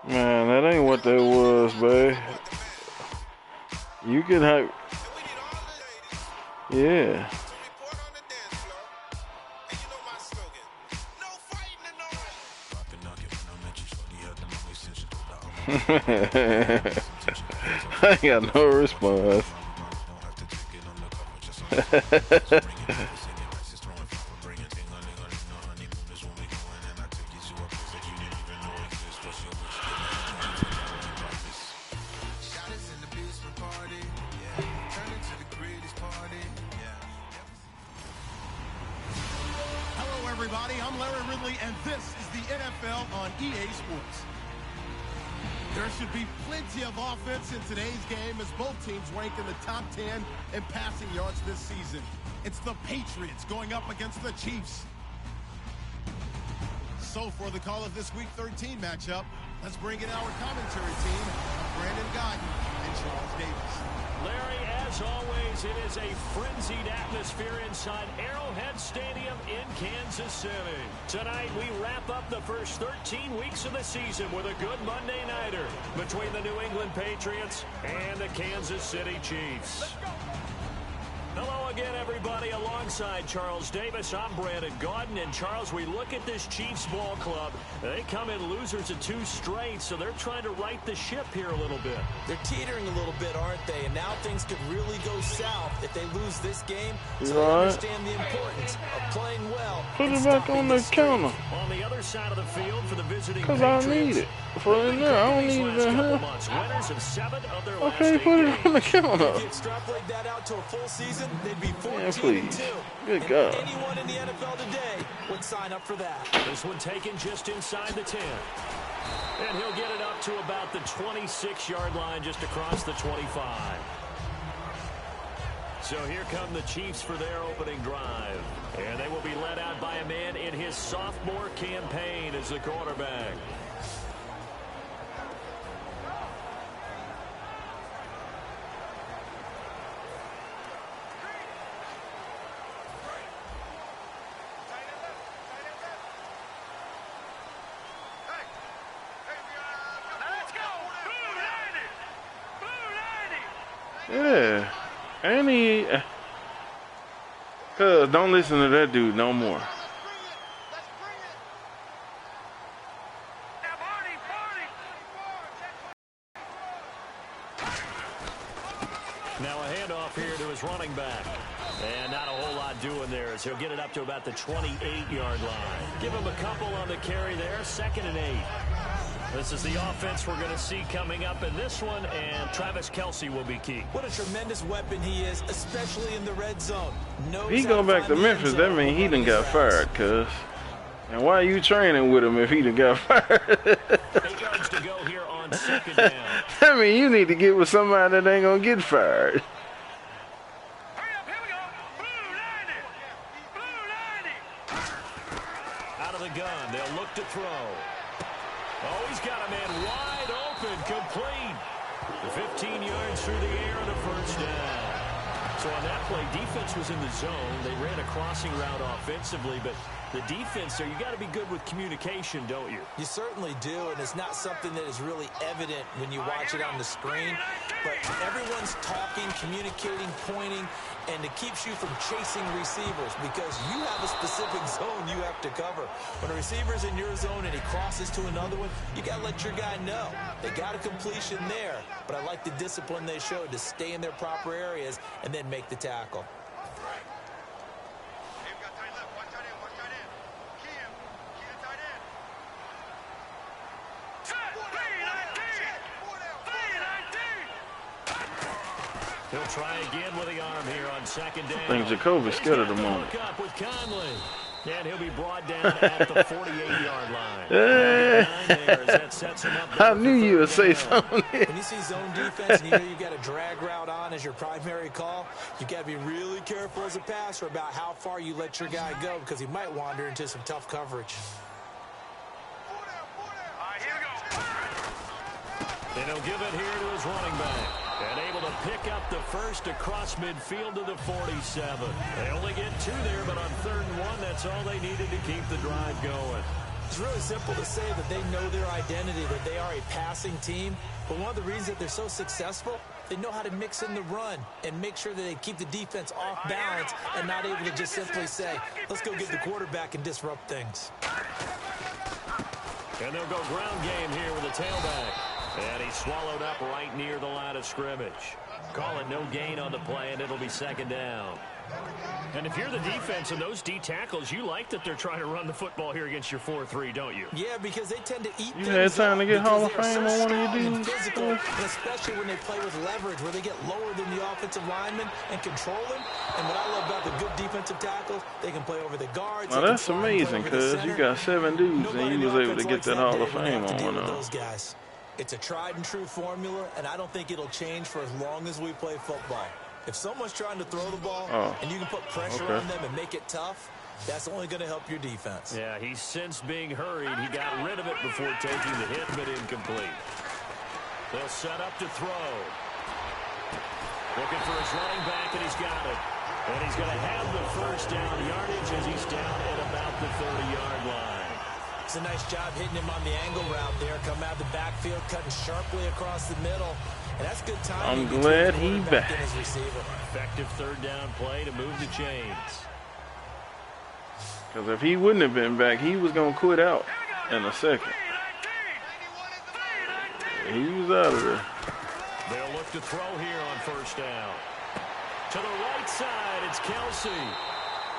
Man, that ain't what that was, babe. You can have. Yeah. I ain't got no response. Hello, everybody. I'm Larry Ridley, and this is the NFL on EA Sports. There should be plenty of offense in today's game as both teams rank in the top 10 in passing yards this season. It's the Patriots going up against the Chiefs. So for the call of this Week 13 matchup, let's bring in our commentary team of Brandon Godden and Charles Davis. Larry, as always, it is a frenzied atmosphere inside Arrowhead Stadium in Kansas City. Tonight, we wrap up the first 13 weeks of the season with a good Monday nighter between the New England Patriots and the Kansas City Chiefs. Hello again, everybody. Alongside Charles Davis, I'm Brandon Godden. And Charles, we look at this Chiefs ball club. They come in losers of 2 straight, so they're trying to right the ship here a little bit. They're teetering a little bit, aren't they? And now things could really go south if they lose this game. So they understand the importance of playing well. Put it back on the counter. On the other side of the field for the visiting Because Patriots. I need it. For in there. I don't need it in here. Winners of 7 of their last Okay, 8 put it games. on the counter. If you extrapolate that out to a full season, they'd be 14-2. Yeah, please. Good And God. anyone in the NFL today would sign up for that. This one taken just inside the 10. And he'll get it up to about the 26-yard line, just across the 25. So here come the Chiefs for their opening drive. And they will be led out by a man in his sophomore campaign as the quarterback. Yeah. And he. Cuz, don't listen to that dude no more. Now a handoff here to his running back. And not a whole lot doing there as he'll get it up to about the 28-yard line. Give him a couple on the carry there, 2nd and 8. This is the offense we're going to see coming up in this one, and Travis Kelce will be key. What a tremendous weapon he is, especially in the red zone. He go back to Memphis, that means he done got fired, cuz. And why are you training with him if he done got fired? 8 yards to go here on 2nd down. I mean, you need to get with somebody that ain't gonna get fired. Out of the gun, they'll look to throw. Oh, he's got a man wide open, complete. 15 yards through the air and a first down. So on that play, defense was in the zone. They ran a crossing route offensively, but the defense there, you got to be good with communication, don't you? You certainly do, and it's not something that is really evident when you watch it on the screen. But everyone's talking, communicating, pointing, and it keeps you from chasing receivers because you have a specific zone you have to cover. When a receiver's in your zone and he crosses to another one, you got to let your guy know. They got a completion there, but I like the discipline they showed to stay in their proper areas and then make the tackle. He'll try again with the arm here on 2nd down. I think Jacoby's scared of the moment. Up with Conley. And he'll be brought down at the 48-yard line. That sets him up. I knew you would say something. When you see zone defense and you know you got a drag route on as your primary call, you got to be really careful as a passer about how far you let your guy go because he might wander into some tough coverage. And he'll give it here to his running back. And able to pick up the first across midfield to the 47. They only get 2 there, but on 3rd and 1, that's all they needed to keep the drive going. It's really simple to say that they know their identity, that they are a passing team. But one of the reasons that they're so successful, they know how to mix in the run and make sure that they keep the defense off balance and not able to just simply say, let's go get the quarterback and disrupt things. And they'll go ground game here with a tailback. And he's swallowed up right near the line of scrimmage. Call it no gain on the play, and it'll be second down. And if you're the defense and those D tackles, you like that they're trying to run the football here against your 4-3, don't you? Yeah, because they tend to eat You had time to get Hall of Fame on one of your dudes? Physical, and especially when they play with leverage, where they get lower than the offensive lineman and control them. And what I love about the good defensive tackles, they can play over the guards. Now that's amazing, because you got 7 dudes and you was able to get that Hall of Fame on one of them. It's a tried and true formula, and I don't think it'll change for as long as we play football. If someone's trying to throw the ball and you can put pressure on them and make it tough, that's only going to help your defense. Yeah, he's since being hurried. He got rid of it before taking the hit, but incomplete. They'll set up to throw. Looking for his running back, and he's got it. And he's going to have the first down yardage as he's down at about the 30-yard line. It's a nice job hitting him on the angle route there. Come out of the backfield, cutting sharply across the middle. And that's good timing. I'm glad he's back. Effective third down play to move the chains. Because if he wouldn't have been back, he was going to quit out in a second. He was out of there. They'll look to throw here on first down. To the right side, it's Kelsey.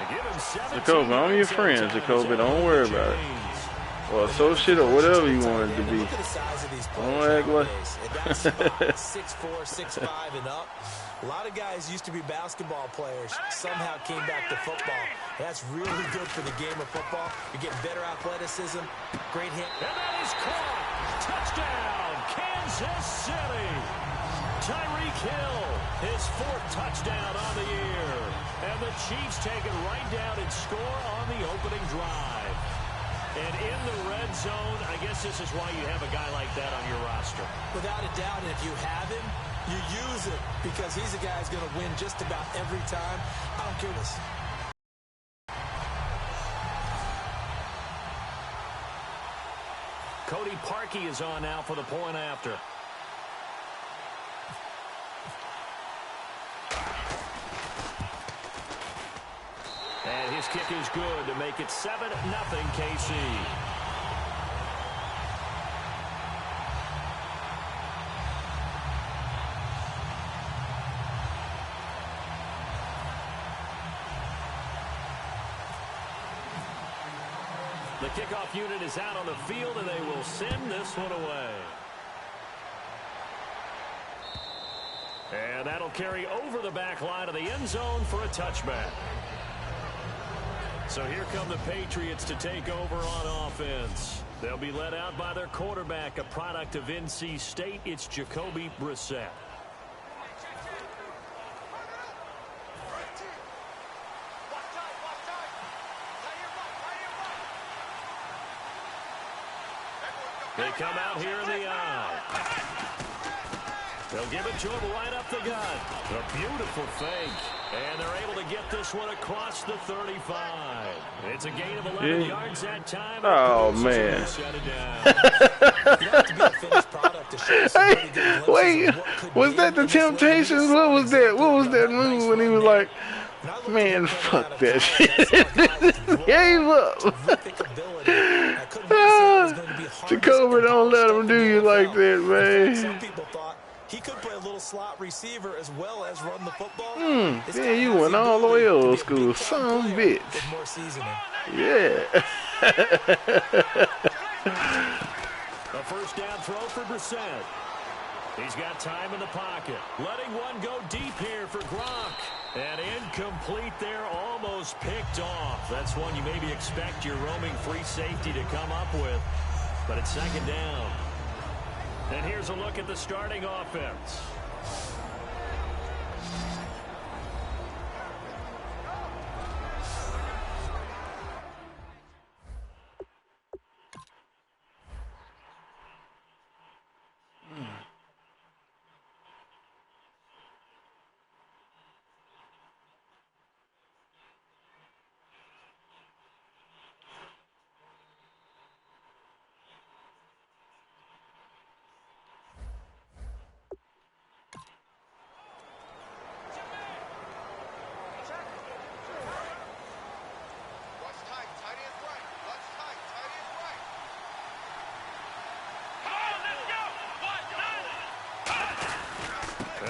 They give him 17. Jacoby, I'm your friend, Jacoby. Don't worry about it. Or associate or whatever you want it to be. Don't act like 6'4", 6'5", and up. A lot of guys used to be basketball players, somehow came back to football. That's really good for the game of football. You're getting better athleticism, great hit. And that is caught. Touchdown, Kansas City. Tyreek Hill, his 4th touchdown on the year. And the Chiefs take it right down and score on the opening drive. And in the red zone, I guess this is why you have a guy like that on your roster. Without a doubt, and if you have him, you use it, because he's a guy who's going to win just about every time. I don't care this. Cody Parkey is on now for the point after. And his kick is good to make it 7-0 KC. The kickoff unit is out on the field, and they will send this one away. And that'll carry over the back line of the end zone for a touchback. So here come the Patriots to take over on offense. They'll be led out by their quarterback, a product of NC State. It's Jacoby Brissett. They come out here in the eye. They'll give it to him right up the gut. A beautiful fake. And they're able to get this one across the 35. It's a gain of 11 yards that time. Oh, man. Hey, wait. Was that the Temptations? What was that? What was that move when he was like, man, fuck that shit. Gave up. Jacoby, don't let him do you like that, man. Some people thought he could play a little slot receiver as well as run the football. Yeah, you went all the way old school. Some bitch. More seasoning. Yeah. A first down throw for Brissett. He's got time in the pocket. Letting one go deep here for Gronk. And incomplete there, almost picked off. That's one you maybe expect your roaming free safety to come up with. But it's second down. And here's a look at the starting offense.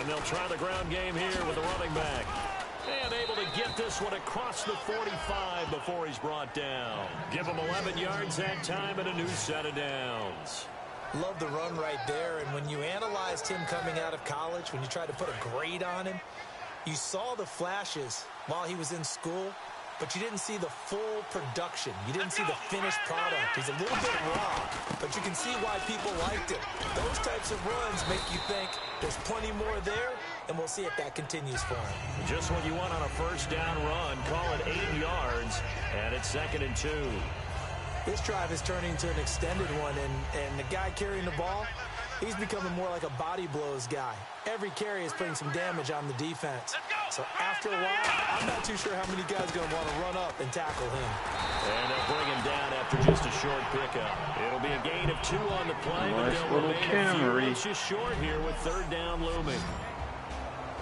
And they'll try the ground game here with the running back. And able to get this one across the 45 before he's brought down. Give him 11 yards that time and a new set of downs. Love the run right there. And when you analyzed him coming out of college, when you tried to put a grade on him, you saw the flashes while he was in school, but you didn't see the full production. You didn't see the finished product. He's a little bit raw, but you can see why people liked it. Those types of runs make you think there's plenty more there, and we'll see if that continues for him. Just what you want on a first down run. Call it 8 yards, and it's 2nd and 2. This drive is turning into an extended one, and the guy carrying the ball, he's becoming more like a body blows guy. Every carry is putting some damage on the defense. So after a while, I'm not too sure how many guys are going to want to run up and tackle him. And they'll bring him down after just a short pickup. It'll be a gain of 2 on the play, but they'll remain a few inches short here with 3rd down looming.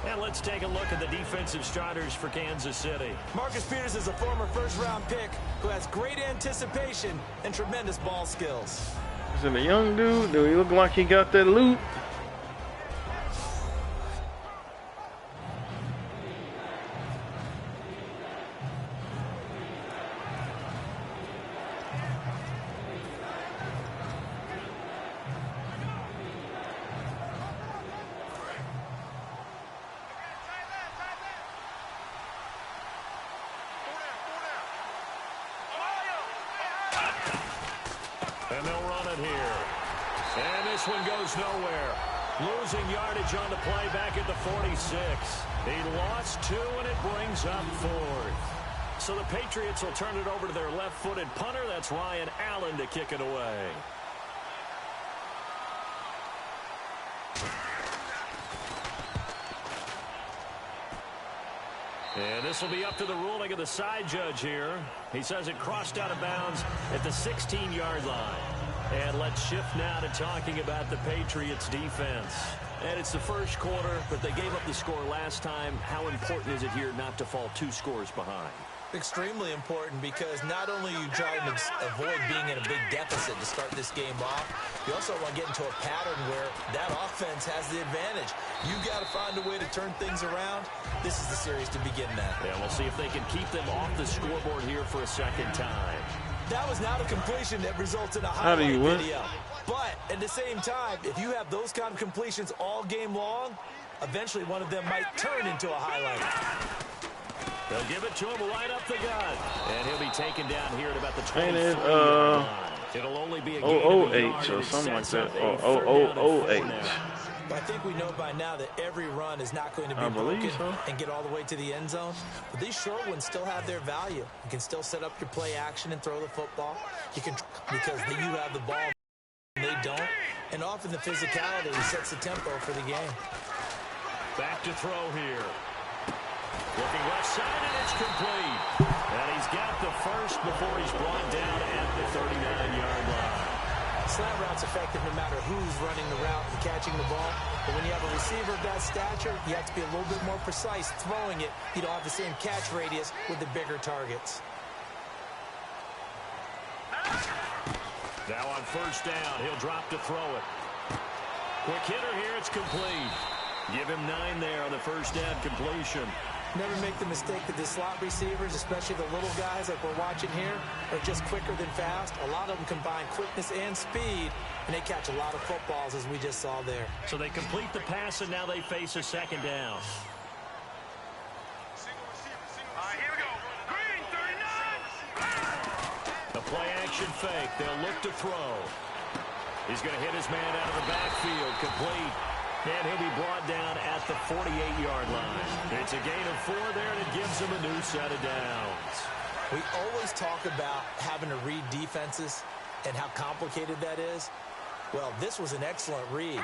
And let's take a look at the defensive starters for Kansas City. Marcus Peters is a former first-round pick who has great anticipation and tremendous ball skills. Is it a young dude? Do he look like he got that loot? And they'll run it here. And this one goes nowhere. Losing yardage on the play back at the 46. He lost 2, and it brings up 4th. So the Patriots will turn it over to their left-footed punter. That's Ryan Allen to kick it away. And this will be up to the ruling of the side judge here. He says it crossed out of bounds at the 16-yard line. And let's shift now to talking about the Patriots defense. And it's the first quarter, but they gave up the score last time. How important is it here not to fall 2 scores behind? Extremely important, because not only are you trying to avoid being in a big deficit to start this game off, you also want to get into a pattern where that offense has the advantage. You've got to find a way to turn things around. This is the series to begin that. Yeah, we'll see if they can keep them off the scoreboard here for a second time. That was not a completion that results in a highlight video. But at the same time, if you have those kind of completions all game long, eventually one of them might turn into a highlight. They'll give it to him right up the gut. And he'll be taken down here at about the 20. It'll only be a gain of 008 or something like that. 008. I think we know by now that every run is not going to be broken and get all the way to the end zone. But these short ones still have their value. You can still set up your play action and throw the football. You can, because you have the ball and they don't. And often the physicality sets the tempo for the game. Back to throw here. Looking left side, and it's complete. And he's got the first before he's brought down at the 39-yard line. Slant route's effective no matter who's running the route and catching the ball. But when you have a receiver of that stature, you have to be a little bit more precise throwing it. You don't have the same catch radius with the bigger targets. Now on first down, he'll drop to throw it. Quick hitter here, it's complete. Give him 9 there on the first down completion. Never make the mistake that the slot receivers, especially the little guys like we're watching here, are just quicker than fast. A lot of them combine quickness and speed, and they catch a lot of footballs, as we just saw there. So they complete the pass, and now they face a second down. Here we go. Green, 39. A play-action fake. They'll look to throw. He's going to hit his man out of the backfield. Complete. And he'll be brought down at the 48-yard line. It's a gain of 4 there, and it gives him a new set of downs. We always talk about having to read defenses and how complicated that is. Well, this was an excellent read.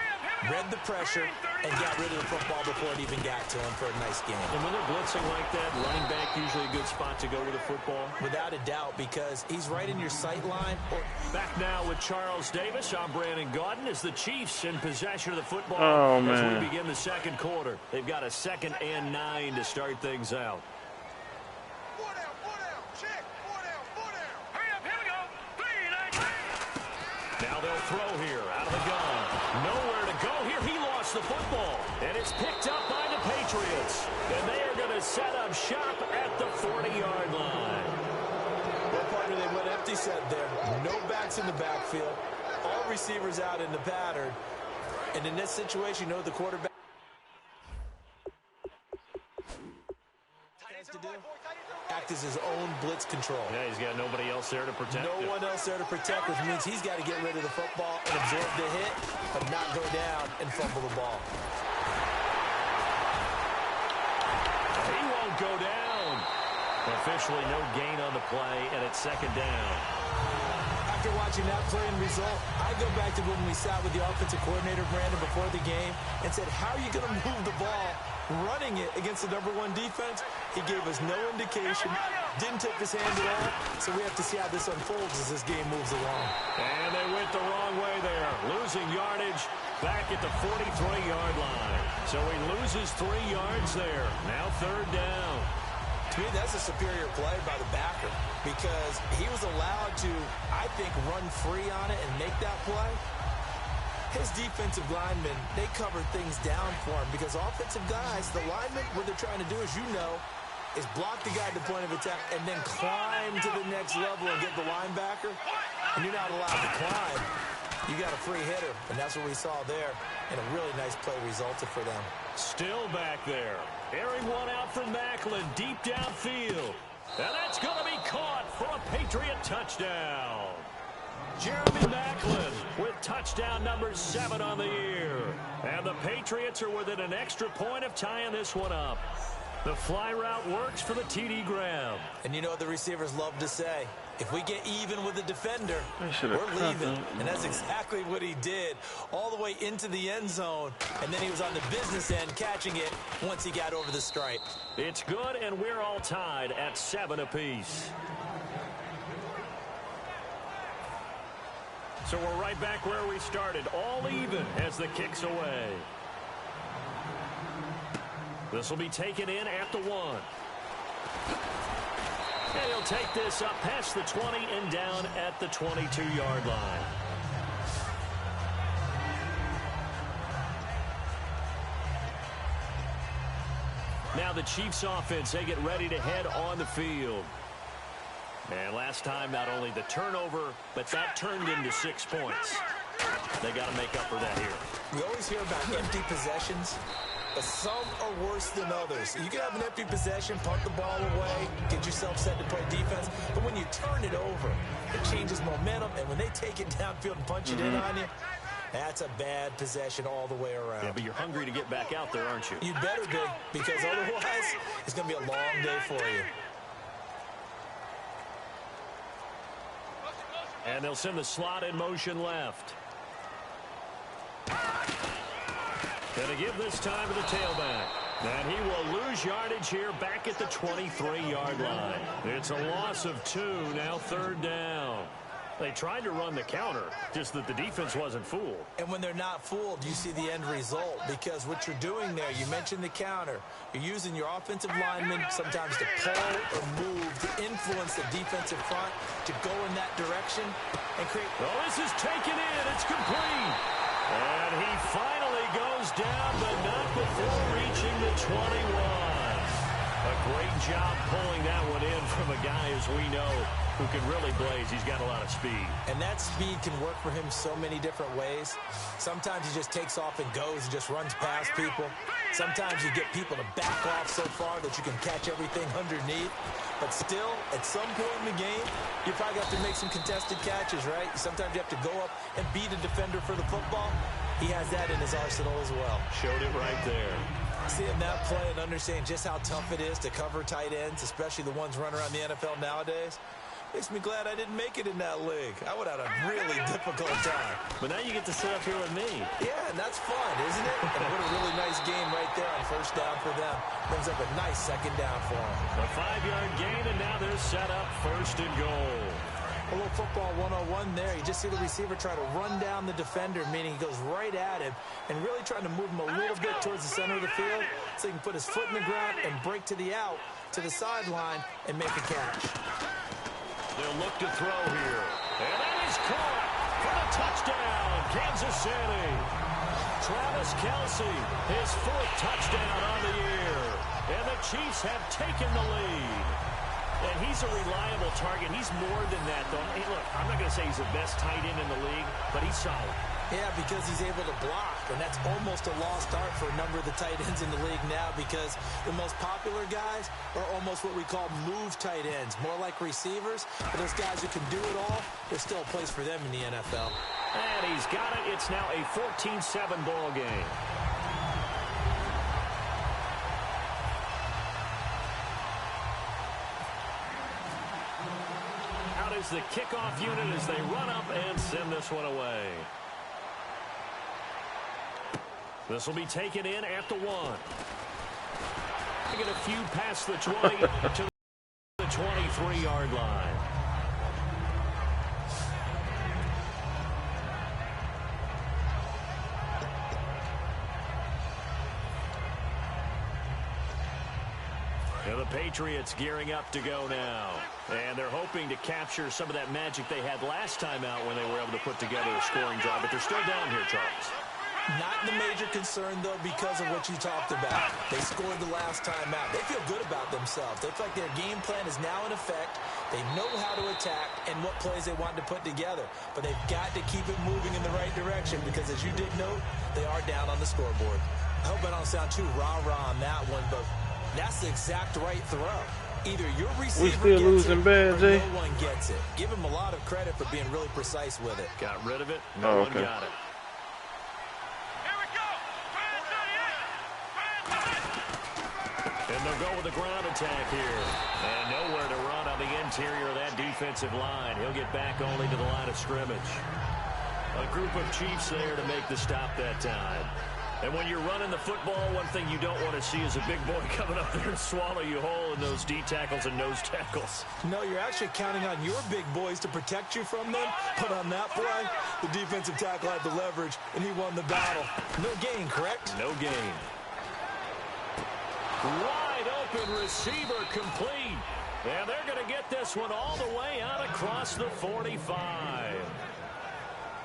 Read the pressure and got rid of the football before it even got to him for a nice game. And when they're blitzing like that, running back usually a good spot to go with the football. Without a doubt, because he's right in your sight line. Back now with Charles Davis. I'm Brandon Gaudin as the Chiefs in possession of the football as we begin the second quarter. They've got a 2nd and 9 to start things out. Hurry up, here we go. 3, 9. Now they'll throw here out of the gun. Nowhere to go here. He lost gets the football, and it's picked up by the Patriots. And they are going to set up shop at the 40-yard line. Well, partner, they went empty set there. No backs in the backfield. All receivers out in the pattern. And in this situation, you know what the quarterback has to do? Act as his own blitz control. Yeah, he's got nobody else there to protect him. No one else there to protect, which means he's got to get rid of the football and absorb the hit, but not go down and fumble the ball. He won't go down. Officially no gain on the play, and it's second down. After watching that play and result, I go back to when we sat with the offensive coordinator, Brandon, before the game and said, how are you going to move the ball running it against the #1 defense? He gave us no indication, didn't tip his hand at all, so we have to see how this unfolds as this game moves along. And they went the wrong way there, losing yardage back at the 43-yard line. So he loses 3 yards there. Now third down. To me, that's a superior play by the backer because he was allowed to, I think, run free on it and make that play. His defensive linemen, they covered things down for him because offensive guys, the linemen, what they're trying to do, as you know, is block the guy at the point of attack and then climb to the next level and get the linebacker. And you're not allowed to climb. You got a free hitter, and that's what we saw there. And a really nice play resulted for them. Still back there. Airing one out from Macklin, deep downfield. And that's going to be caught for a Patriot touchdown. Jeremy Macklin with touchdown number 7 on the year. And the Patriots are within an extra point of tying this one up. The fly route works for the TD grab. And you know what the receivers love to say? If we get even with the defender, we're leaving. And that's exactly what he did. All the way into the end zone. And then he was on the business end catching it once he got over the stripe. It's good, and we're all tied at 7 apiece. So we're right back where we started, all even as the kick's away. This will be taken in at the 1. And he'll take this up past the 20 and down at the 22-yard line. Now the Chiefs offense, they get ready to head on the field. And last time, not only the turnover, but that turned into 6 points. They got to make up for that here. We always hear about empty possessions, but some are worse than others. You can have an empty possession, punt the ball away, get yourself set to play defense, but when you turn it over, it changes momentum, and when they take it downfield and punch it in on you, that's a bad possession all the way around. Yeah, but you're hungry to get back out there, aren't you? You better be, because otherwise, it's going to be a long day for you. And they'll send the slot in motion left. Going to give this time to the tailback. And he will lose yardage here back at the 23-yard line. It's a loss of 2, now third down. They tried to run the counter, just that the defense wasn't fooled. And when they're not fooled, you see the end result. Because what you're doing there, you mentioned the counter. You're using your offensive linemen sometimes to pull or move to influence the defensive front to go in that direction and create. Oh, this is taken in. It's complete. And he finally goes down, but not before reaching the 21. A great job pulling that one in from a guy, as we know, who can really blaze. He's got a lot of speed. And that speed can work for him so many different ways. Sometimes he just takes off and goes and just runs past people. Sometimes you get people to back off so far that you can catch everything underneath. But still, at some point in the game, you probably have to make some contested catches, right? Sometimes you have to go up and beat a defender for the football. He has that in his arsenal as well. Showed it right there. Seeing that play and understanding just how tough it is to cover tight ends, especially the ones running around the NFL nowadays, makes me glad I didn't make it in that league. I would have had a really difficult time. But now you get to sit up here with me. Yeah, and that's fun, isn't it? And what a really nice game right there on first down for them. Brings up a nice second down for them. A 5-yard gain, and now they're set up first and goal. A little football 101 there. You just see the receiver try to run down the defender, meaning he goes right at him and really trying to move him a little bit towards the center of the field so he can put his foot in the ground and break to the out, to the sideline, and make a catch. They'll look to throw here. And that is caught for the touchdown, Kansas City. Travis Kelce, his 4th touchdown on the year. And the Chiefs have taken the lead. And he's a reliable target. He's more than that, though. Hey, look, I'm not going to say he's the best tight end in the league, but he's solid. Yeah, because he's able to block, and that's almost a lost art for a number of the tight ends in the league now, because the most popular guys are almost what we call move tight ends, more like receivers. But those guys who can do it all, there's still a place for them in the NFL. And he's got it. It's now a 14-7 ball game. Out is the kickoff unit as they run up and send this one away. This will be taken in at the 1. They get a few past the 20 to the 23-yard line. And the Patriots gearing up to go now. And they're hoping to capture some of that magic they had last time out when they were able to put together a scoring drive. But they're still down here, Charles. Not the major concern, though, because of what you talked about. They scored the last time out. They feel good about themselves. They feel like their game plan is now in effect. They know how to attack and what plays they want to put together. But they've got to keep it moving in the right direction because, as you did note, they are down on the scoreboard. I hope I don't sound too rah-rah on that one, but that's the exact right throw. Either your receiver still gets losing it bad, or Jay? no one gets it. Give him a lot of credit for being really precise with it. Got rid of it. No one got it. And they'll go with the ground attack here. And nowhere to run on the interior of that defensive line. He'll get back only to the line of scrimmage. A group of Chiefs there to make the stop that time. And when you're running the football, one thing you don't want to see is a big boy coming up there and swallow you whole in those D tackles and nose tackles. No, you're actually counting on your big boys to protect you from them. But on that play, the defensive tackle had the leverage, and he won the battle. No gain, correct? No gain. Wide open receiver complete. And they're going to get this one all the way out across the 45.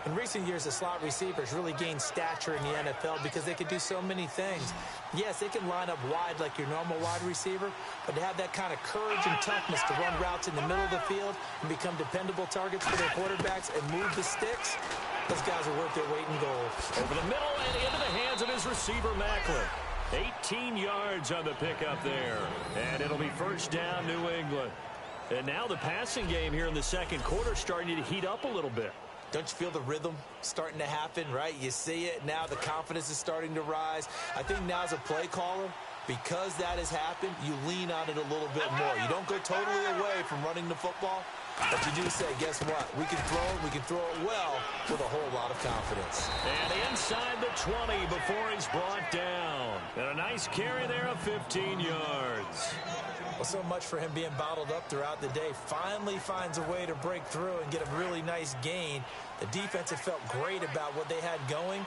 In recent years, the slot receivers really gained stature in the NFL because they could do so many things. Yes, they can line up wide like your normal wide receiver, but to have that kind of courage and toughness to run routes in the middle of the field and become dependable targets for their quarterbacks and move the sticks, those guys are worth their weight in gold. Over the middle and into the hands of his receiver, Macklin. 18 yards on the pickup there. And it'll be first down, New England. And now the passing game here in the second quarter starting to heat up a little bit. Don't you feel the rhythm starting to happen, right? You see it now. The confidence is starting to rise. I think now as a play caller, because that has happened, you lean on it a little bit more. You don't go totally away from running the football, but you do say, guess what? We can throw it well with a whole lot of confidence. And inside the 20 before he's brought down. And a nice carry there of 15 yards. Well, so much for him being bottled up throughout the day. Finally finds a way to break through and get a really nice gain. The defense had felt great about what they had going.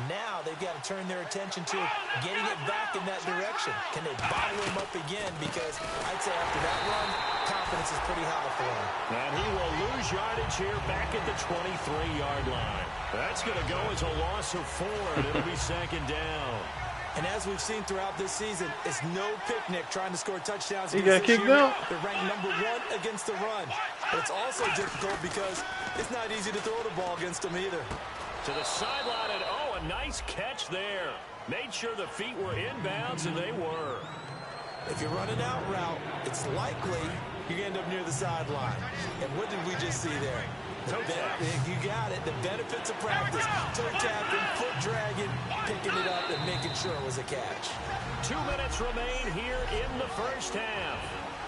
Now they've got to turn their attention to getting it back in that direction. Can they bottle him up again? Because I'd say after that run, confidence is pretty high for him. And he will lose yardage here back at the 23-yard line. That's going to go as a loss of 4, and it'll be second down. And as we've seen throughout this season, it's no picnic trying to score touchdowns. He got kicked out. They're ranked number 1 against the run. But it's also difficult because it's not easy to throw the ball against them either. To the sideline, and oh, a nice catch there. Made sure the feet were inbounds, and they were. If you're running out route, it's likely you end up near the sideline. And what did we just see there? You got it. The benefits of practice. Toe tapping, foot dragging, picking it up, and making sure it was a catch. 2 minutes remain here in the first half.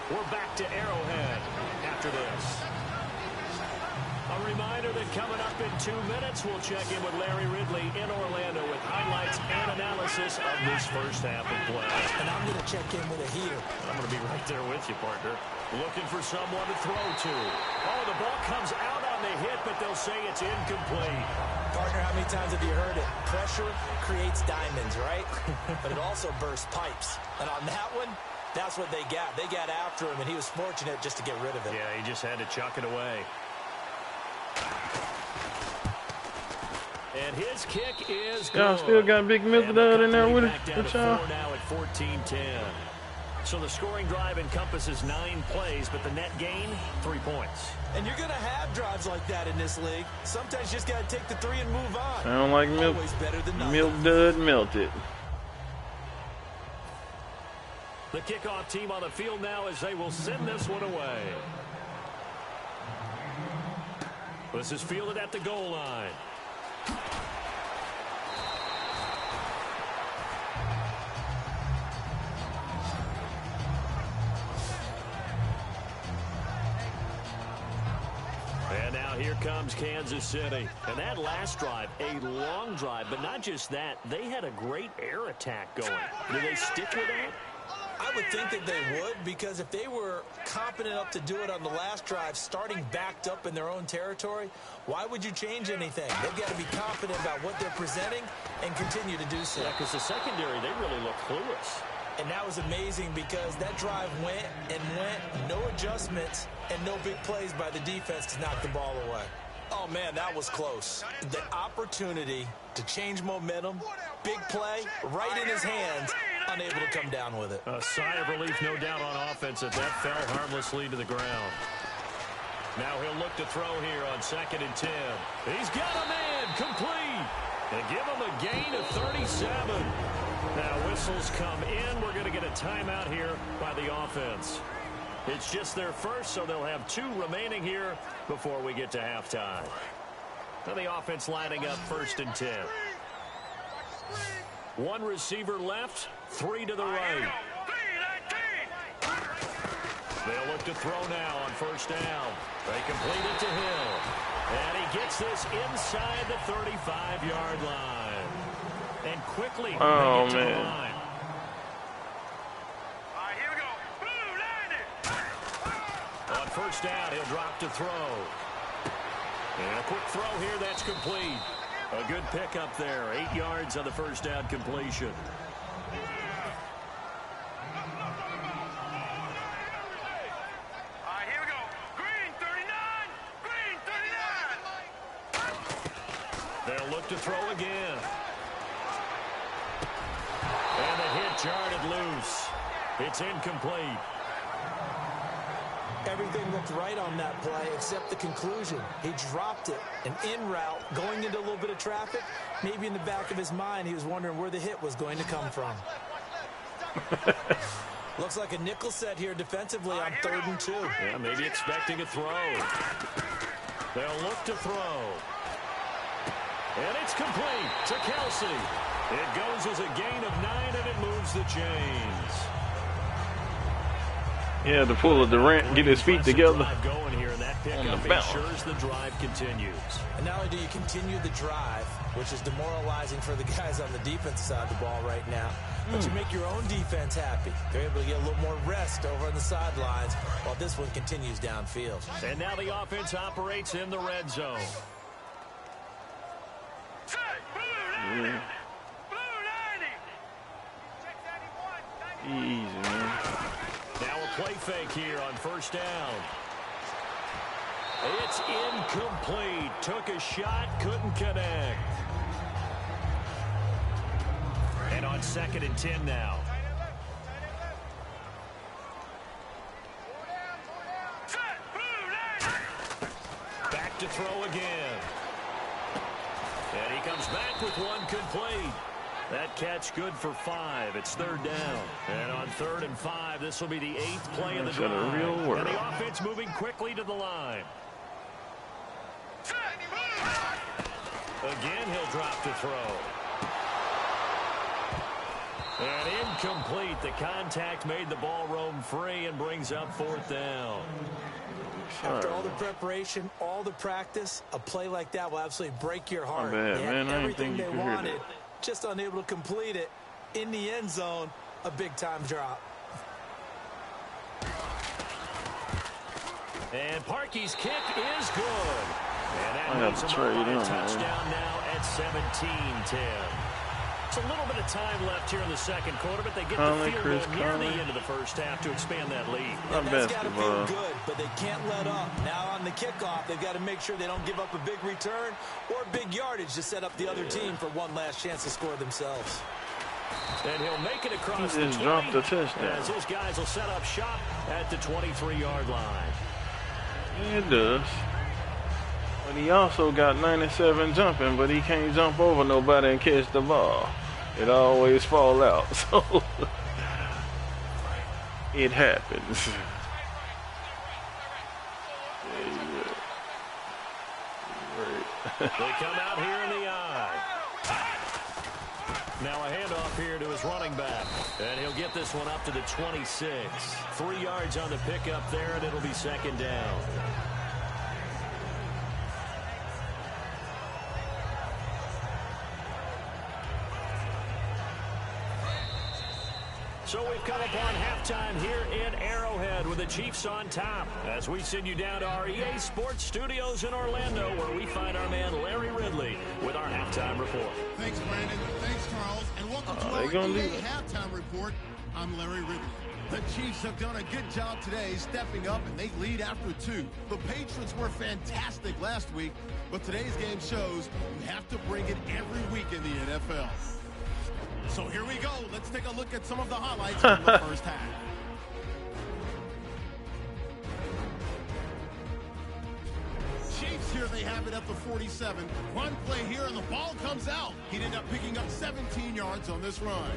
We're back to Arrowhead after this. A reminder that coming up in 2 minutes, we'll check in with Larry Ridley in Orlando with highlights and analysis of this first half of play. And I'm going to check in with a heater. I'm going to be right there with you, partner. Looking for someone to throw to. Oh, the ball comes out on the hit, but they'll say it's incomplete. Partner, how many times have you heard it? Pressure creates diamonds, right? But it also bursts pipes. And on that one, that's what they got. They got after him, and he was fortunate just to get rid of it. Yeah, he just had to chuck it away. And his kick is good. Y'all still got Big Mr. in there with it? With y'all? Now at 14-10. So the scoring drive encompasses 9 plays, but the net gain, 3 points. And you're going to have drives like that in this league. Sometimes you just got to take the 3 and move on. Sound like milk. Better than nothing. Milk dud melted. The kickoff team on the field now as they will send this one away. This is fielded at the goal line. And now here comes Kansas City. And that last drive, a long drive, but not just that. They had a great air attack going. Do they stick with that? I would think that they would, because if they were competent enough to do it on the last drive, starting backed up in their own territory, why would you change anything? They've got to be confident about what they're presenting and continue to do so. Yeah, because the secondary, they really look clueless. And that was amazing because that drive went and went, no adjustments, and no big plays by the defense to knock the ball away. Oh, man, that was close. The opportunity to change momentum, big play, right in his hands, unable to come down with it. A sigh of relief, no doubt, on offense that fell harmlessly to the ground. Now he'll look to throw here on 2nd and 10. He's got a man complete. And give him a gain of 37. Now whistles come in. We're going to get a timeout here by the offense. It's just their first, so they'll have 2 remaining here before we get to halftime. Now the offense lining up 1st and 10. 1 receiver left, 3 to the right. They'll look to throw now on 1st down. They complete it to Hill. And he gets this inside the 35-yard line. And quickly they get to the line. On 1st down, he'll drop to throw. And a quick throw here, that's complete. A good pickup there. 8 yards on the 1st down completion. Here we go. Green 39. Green 39. They'll look to throw again. And the hit jarred loose. It's incomplete. Everything looked right on that play except the conclusion. He dropped it, an in route, going into a little bit of traffic. Maybe in the back of his mind, he was wondering where the hit was going to come from. Looks like a nickel set here defensively on 3rd and 2. Yeah, maybe expecting a throw. They'll look to throw. And it's complete to Kelsey. It goes as a gain of 9, and it moves the chains. Yeah, to pull a Durant, get his feet together Going here, and that pickup ensures the drive continues. And not only do you continue the drive, which is demoralizing for the guys on the defense side of the ball right now, but you make your own defense happy. They're able to get a little more rest over on the sidelines while this one continues downfield. And now the offense operates in the red zone. Yeah. Easy, man. Now a play fake here on 1st down. It's incomplete. Took a shot, couldn't connect. And on 2nd and 10 now. Back to throw again. And he comes back with one complete. That catch good for 5. It's 3rd down. And on 3rd and 5, this will be the 8th play of the drive. A real world. And the offense moving quickly to the line. Again, he'll drop to throw. And incomplete. The contact made the ball roam free and brings up 4th down. After all the preparation, all the practice, a play like that will absolutely break your heart. Bad, they had man. everything they wanted, just unable to complete it. In the end zone, a big-time drop. And Parkey's kick is good. And that moves him up by a touchdown now at 17-10. It's a little bit of time left here in the 2nd quarter, but they get the field goal near the end of the 1st half to expand that lead. And that's got to feel good, but they can't let up. Now on the kickoff. They've got to make sure they don't give up a big return or big yardage to set up the other team for one last chance to score themselves. And he'll make it across the 20. Just dropped the touchdown. As those guys will set up shop at the 23-yard line. Yeah, it does. But he also got 97 jumping, but he can't jump over nobody and catch the ball. It always fall out. So it happens. They come out here in the eye. Now a handoff here to his running back. And he'll get this one up to the 26. 3 yards on the pickup there, and it'll be second down. So we've come upon halftime here in Arrowhead with the Chiefs on top as we send you down to our EA Sports Studios in Orlando, where we find our man Larry Ridley with our halftime report. Thanks, Brandon. Thanks, Charles. And welcome to our EA halftime report. I'm Larry Ridley. The Chiefs have done a good job today stepping up, and they lead after 2. The Patriots were fantastic last week, but today's game shows you have to bring it every week in the NFL. So here we go. Let's take a look at some of the highlights from the first half. Chiefs here, they have it at the 47. Run play here, and the ball comes out. He'd end up picking up 17 yards on this run.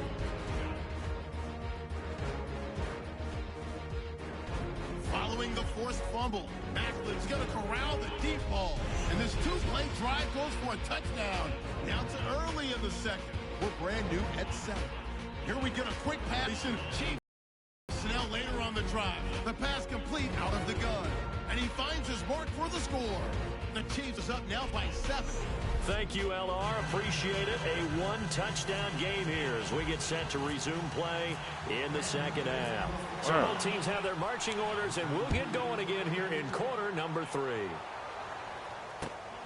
Following the forced fumble, Macklin's going to corral the deep ball. And this 2-play drive goes for a touchdown. Down to early in the second. We're brand new at 7. Here we get a quick pass. Chiefs Snell later on the drive. The pass complete out of the gun. And he finds his mark for the score. The Chiefs is up now by 7. Thank you, LR. Appreciate it. A 1-touchdown game here as we get set to resume play in the second half. So both teams have their marching orders, and we'll get going again here in quarter number 3.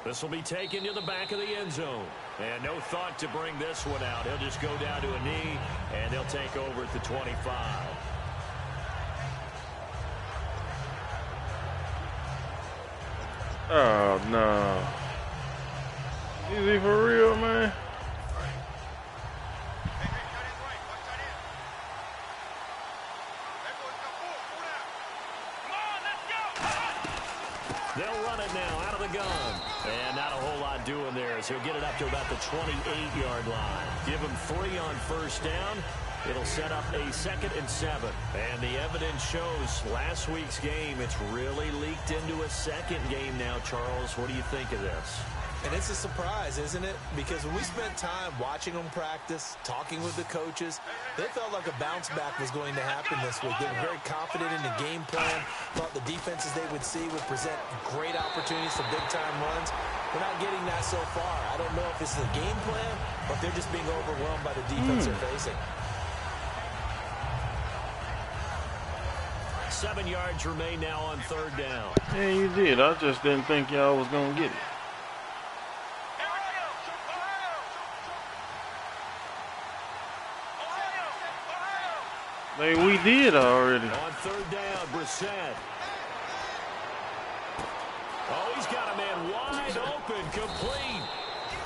This will be taken to the back of the end zone. And no thought to bring this one out. He'll just go down to a knee, and they'll take over at the 25. Oh, no. Is he for real, man? They'll run it now out of the gun. And not a whole lot doing there as he'll get it up to about the 28-yard line. Give him 3 on first down. It'll set up a 2nd and 7. And the evidence shows last week's game, it's really leaked into a second game now, Charles. What do you think of this? And it's a surprise, isn't it? Because when we spent time watching them practice, talking with the coaches, they felt like a bounce back was going to happen this week. They were very confident in the game plan, thought the defenses they would see would present great opportunities for big-time runs. We're not getting that so far. I don't know if this is a game plan or if they're just being overwhelmed by the defense they're facing. 7 yards remain now on 3rd down. Yeah, you did. I just didn't think y'all was going to get it. Man, we did already. On 3rd down, Brissett. Oh, he's got a man wide open, complete.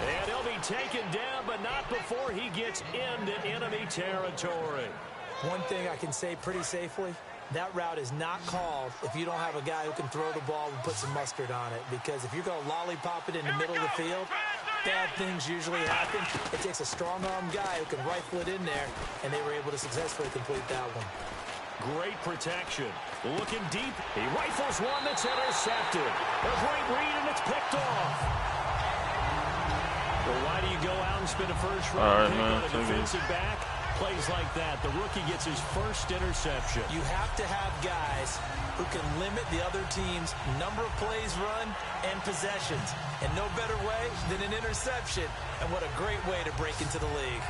And he'll be taken down, but not before he gets into enemy territory. One thing I can say pretty safely, that route is not called if you don't have a guy who can throw the ball and put some mustard on it. Because if you're going to lollipop it in the middle of the field, bad things usually happen. It takes a strong-arm guy who can rifle it in there, and they were able to successfully complete that one. Great protection. Looking deep. He rifles one that's intercepted. A great read, and it's picked off. Well, why do you go out and spend a first-round pick on a defensive back? Plays like that, the rookie gets his first interception. You have to have guys who can limit the other team's number of plays run and possessions. And no better way than an interception. And what a great way to break into the league.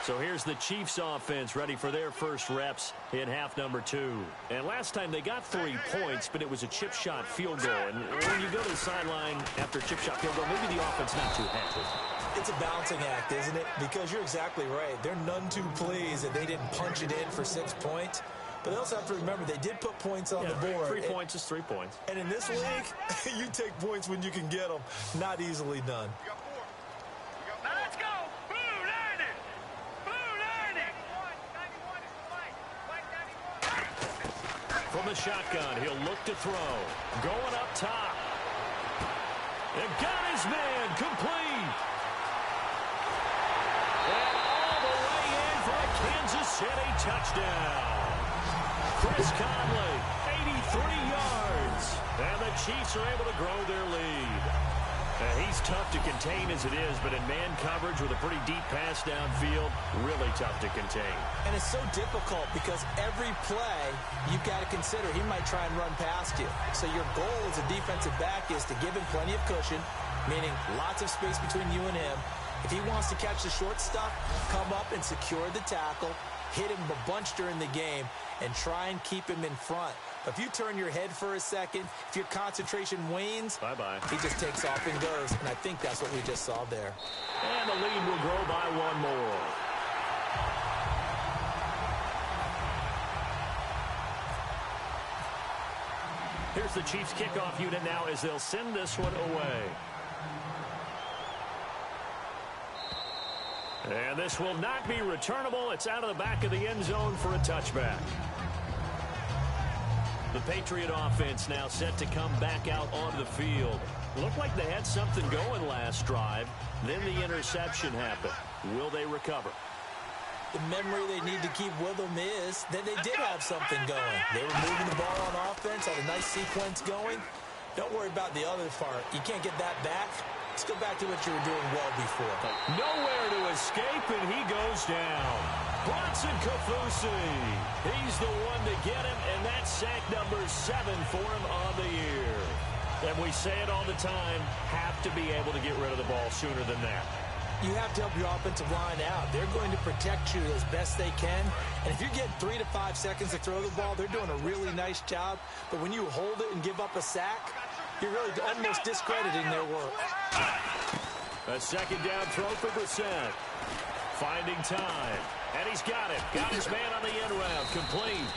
So here's the Chiefs offense ready for their first reps in half number 2. And last time they got 3 points, but it was a chip shot field goal. And when you go to the sideline after a chip shot field goal, maybe the offense not too happy. It's a balancing act, isn't it? Because you're exactly right. They're none too pleased that they didn't punch it in for 6 points. But they also have to remember they did put points on the board. 3 points is 3 points. And in this league, you take points when you can get them. Not easily done. Let's go! Blue 90! Blue 90! From the shotgun, he'll look to throw. Going up top. And got his man complete. And all the way in for a Kansas City touchdown. Chris Conley, 83 yards. And the Chiefs are able to grow their lead. He's tough to contain as it is, but in man coverage with a pretty deep pass downfield, really tough to contain. And it's so difficult because every play you've got to consider he might try and run past you. So your goal as a defensive back is to give him plenty of cushion, meaning lots of space between you and him. If he wants to catch the short stuff, come up and secure the tackle, hit him a bunch during the game, and try and keep him in front. If you turn your head for a second, if your concentration wanes, bye-bye. He just takes off and goes, and I think that's what we just saw there. And the lead will grow by 1 more. Here's the Chiefs kickoff unit now as they'll send this one away. And this will not be returnable. It's out of the back of the end zone for a touchback. The Patriot offense now set to come back out onto the field. Looked like they had something going last drive. Then the interception happened. Will they recover? The memory they need to keep with them is that they did have something going. They were moving the ball on offense, had a nice sequence going. Don't worry about the other part. You can't get that back. Let's go back to what you were doing well before. Nowhere to escape, and he goes down. Bronson Kafusi. He's the one to get him, and that's sack number 7 for him on the year. And we say it all the time, have to be able to get rid of the ball sooner than that. You have to help your offensive line out. They're going to protect you as best they can. And if you get 3 to 5 seconds to throw the ball, they're doing a really nice job. But when you hold it and give up a sack, you're really almost discrediting their work. A second down throw for Brissett. Finding time. And he's got it. Got his man on the end route. Complete.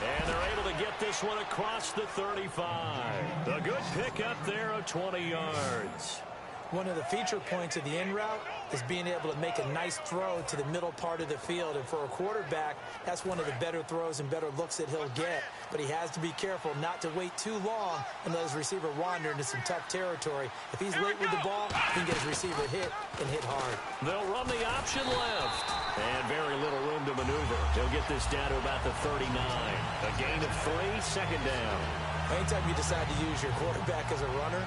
And they're able to get this one across the 35. A good pickup there of 20 yards. One of the feature points of the in route is being able to make a nice throw to the middle part of the field. And for a quarterback, that's one of the better throws and better looks that he'll get. But he has to be careful not to wait too long and let his receiver wander into some tough territory. If he's late with the ball, he can get his receiver hit and hit hard. They'll run the option left. And very little room to maneuver. He'll get this down to about the 39. A gain of 3, second down. Anytime you decide to use your quarterback as a runner,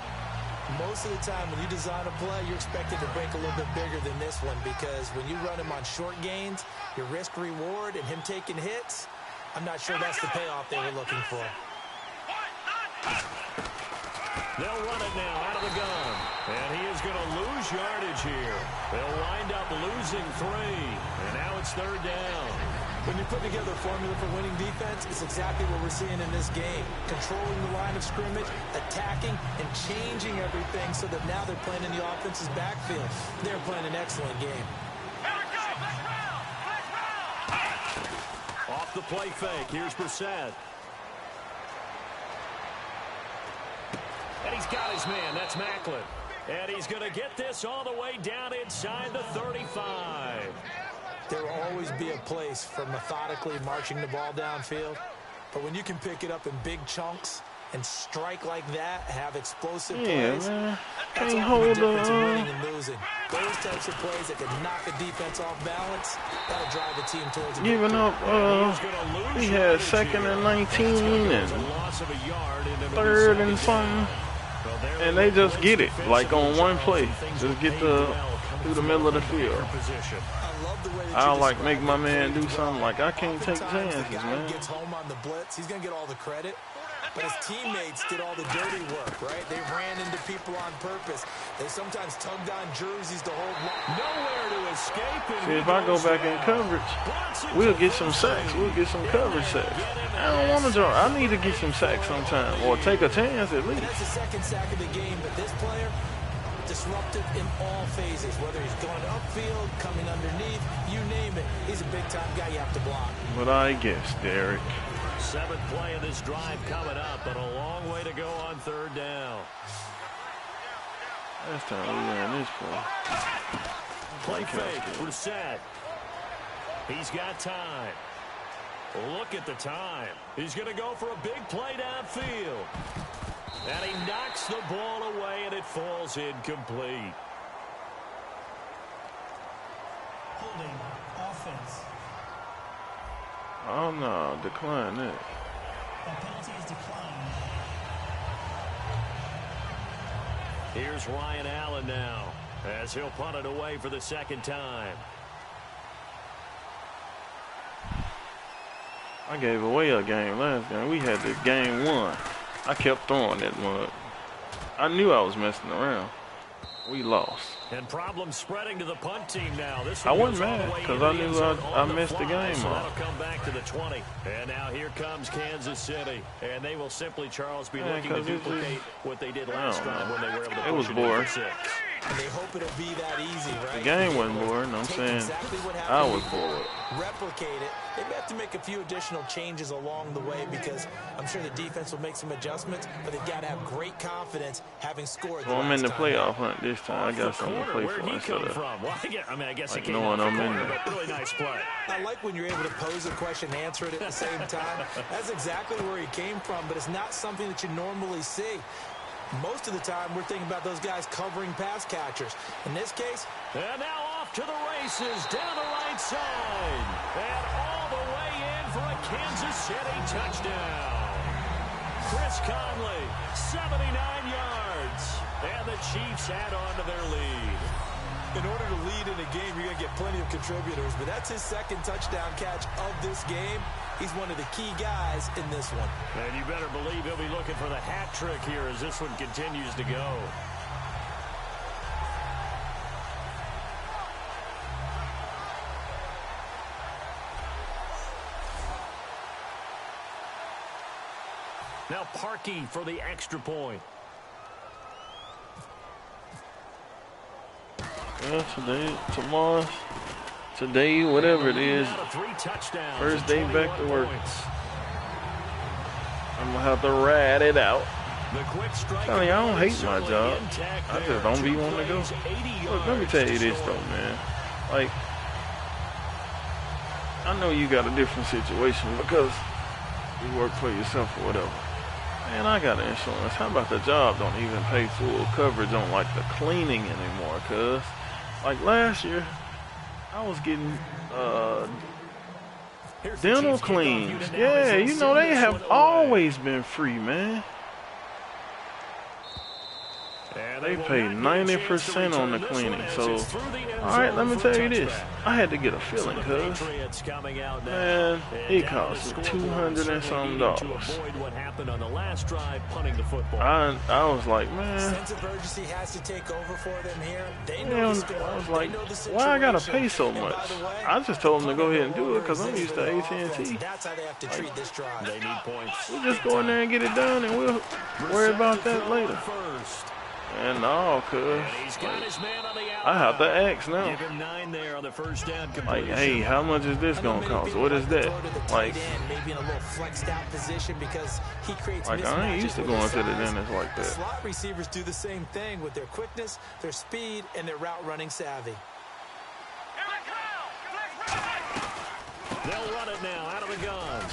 most of the time when you design a play, you're expected to break a little bit bigger than this one, because when you run him on short gains, your risk-reward and him taking hits, I'm not sure that's the payoff they were looking for. They'll run it now out of the gun. And he is going to lose yardage here. They'll wind up losing 3. And now it's third down. When you put together a formula for winning defense, it's exactly what we're seeing in this game. Controlling the line of scrimmage, attacking, and changing everything so that now they're playing in the offense's backfield. They're playing an excellent game. Off the play fake. Here's Brissett. And he's got his man. That's Macklin. And he's going to get this all the way down inside the 35. There will always be a place for methodically marching the ball downfield. But when you can pick it up in big chunks and strike like that, have explosive plays, man. that's all the difference in winning and losing. Those types of plays that can knock a defense off balance, that'll drive the team towards a Giving up, he had 2nd and 19 and 3rd and something. And they just get it, like on one play. Just get through the middle of the field. I'll like make my man do something like I can't take chances, man. Gets home on the blitz, he's gonna get all the credit. But his teammates did all the dirty work, right? They ran into people on purpose. They sometimes tugged on jerseys to hold nowhere to escape. See, if I go back in coverage, we'll get some sacks. We'll get some coverage sacks. I don't want to draw. I need to get some sacks sometime, or take a chance at least. And that's the second sack of the game, but this player, disruptive in all phases, whether he's going upfield, coming underneath, you name it. He's a big-time guy you have to block. But I guess, Derek. 7th play of this drive coming up, but a long way to go on 3rd down. Last time we ran this play. Play fake, Brissett. He's got time. Look at the time. He's going to go for a big play downfield. And he knocks the ball away, and it falls incomplete. Holding offense. Oh, no. Decline that. That penalty is declined. Here's Ryan Allen now, as he'll punt it away for the 2nd time. I gave away a game last game. We had the game won. I kept throwing that mug. I knew I was messing around. We lost. And problems spreading to the punt team now. This I one wasn't goes all the mad way because into I the knew end zone I on the messed the fly, game so off. that'll come back to the 20. And now here comes Kansas City. And they will simply, Charles, be looking to duplicate what they did last time when they were able to push it over 6. And they hope it'll be that easy, right? The game wasn't boring. I'm saying I was bored. Replicate it. They may have to make a few additional changes along the way because I'm sure the defense will make some adjustments, but they've got to have great confidence having scored. Well, I'm in the playoff hunt this time. I got something to play for instead of I guess like he came knowing off I'm the in corner, there. but really nice play. I like when you're able to pose a question and answer it at the same time. That's exactly where he came from, but it's not something that you normally see. Most of the time, we're thinking about those guys covering pass catchers. In this case, and now off to the races down the right side. And all the way in for a Kansas City touchdown. Chris Conley, 79 yards. And the Chiefs add on to their lead. In order to lead in a game, you're going to get plenty of contributors, but that's his 2nd touchdown catch of this game. He's one of the key guys in this one. And you better believe he'll be looking for the hat trick here as this one continues to go. Now Parkey for the extra point. yeah, today, whatever it is, first day back to work. I'm gonna have to ride it out. I mean, I don't hate my job. I just don't be wanting to go. Look, let me tell you this though, man. Like, I know you got a different situation because you work for yourself or whatever. Man, I got insurance. How about the job don't even pay full coverage on like the cleaning anymore? Cause like last year, I was getting dental cleans. Yeah, you know they have always been free, man. They pay 90% on the cleaning. So, all right, let me tell you this. I had to get a filling, cuz, man, it costs $200 and something. I was like, man, Sense of urgency has to take over for them here. I was like, why I gotta pay so much? I just told them to go ahead and do it because I'm used to AT&T. That's how they have to treat this drive. They need points. We'll just go in there and get it done, and we'll worry about that later. And no, cuz I have to ask now. Give him 9 there on the first down Like, completion. hey, how much is this gonna cost? What is that? Like, maybe in a little flexed out position because he creates I ain't used to going to the dentist like that. Slot receivers do the same thing with their quickness, their speed, and their route running savvy. They'll run it now out of the gun.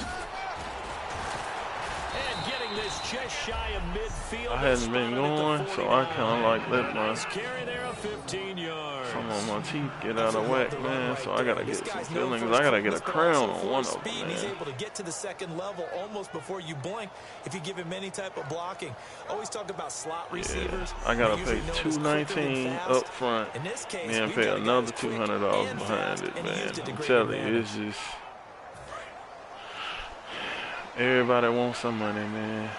And getting this just shy of midfield. I hadn't been going, so I kind of like let my carry there of 15 yards. some of my teeth get out of whack, man. So I gotta get some fillings. I gotta get a crown on one of them, He's man. able to get to the second level almost before you blink if you give him any type of blocking. Always talk about slot receivers. I gotta pay $219 up front, and pay another $200 behind it, man. I'm telling you, it's just everybody wants some money, man.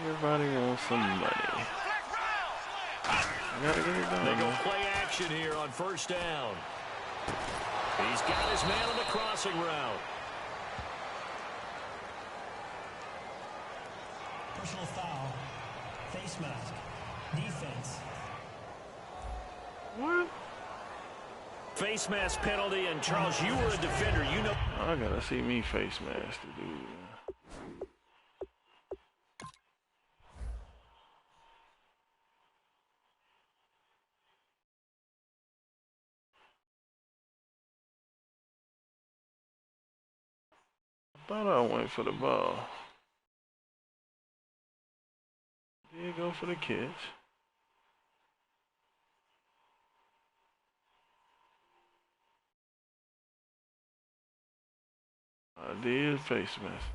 Everybody wants some money. I gotta get it done, They go man. play action here on first down. He's got his man on the crossing route. Personal foul. Face mask. Defense. What? Face mask penalty, and Charles, you were a defender. You know. I gotta see me face mask to do. I thought I went for the ball. Did go for the catch. I did face mask.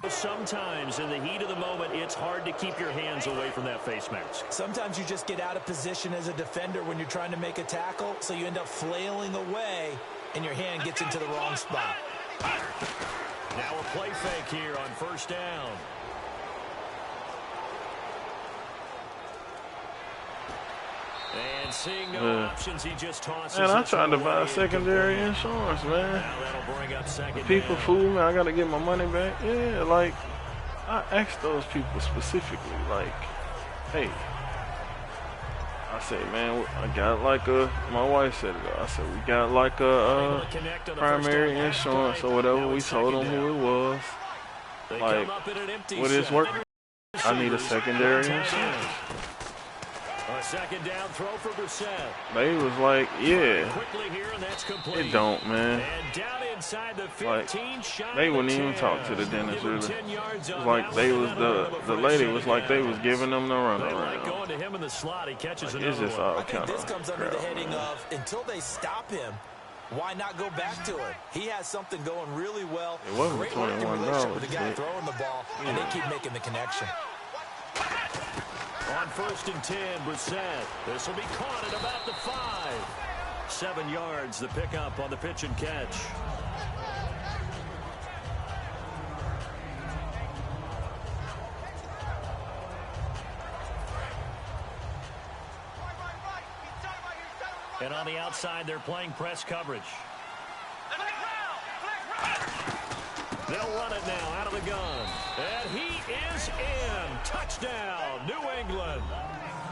Sometimes in the heat of the moment, it's hard to keep your hands away from that face mask. Sometimes you just get out of position as a defender when you're trying to make a tackle, so you end up flailing away, and your hand gets into the wrong spot. Now a play fake here on first down. And seeing no options, he just tosses. Man, I tried to buy secondary insurance, man. Now that'll bring up second People down. fool me. I gotta get my money back. Yeah, like I asked those people specifically, like, hey, I said, man, I got like a. My wife said it. I said we got like a primary insurance or whatever. We told them who it was. Like, with his work, I need a secondary insurance. A second down throw for Brissett. They was like, yeah, Quickly here, and that's complete. it don't, man. And down inside the 15, Like, shy they of wouldn't the even 10. talk to the dentist, Give him really. 10 yards It was on like that they one, was and another the for lady second was like they was down. giving them the They like runaround. going to him in the slot. He catches Like, another it's just one. all I think kind this of comes under crap, the heading man. of, until they stop him, why not go back to it? He has something going really well. It wasn't Great working relationship with the guy $21, throwing the ball, and they keep making the connection. On first and 10, Brissett. This will be caught at about the 5. 7 yards, the pickup on the pitch and catch. And on the outside, they're playing press coverage. They'll run it now out of the gun. And he is in. Touchdown, New England.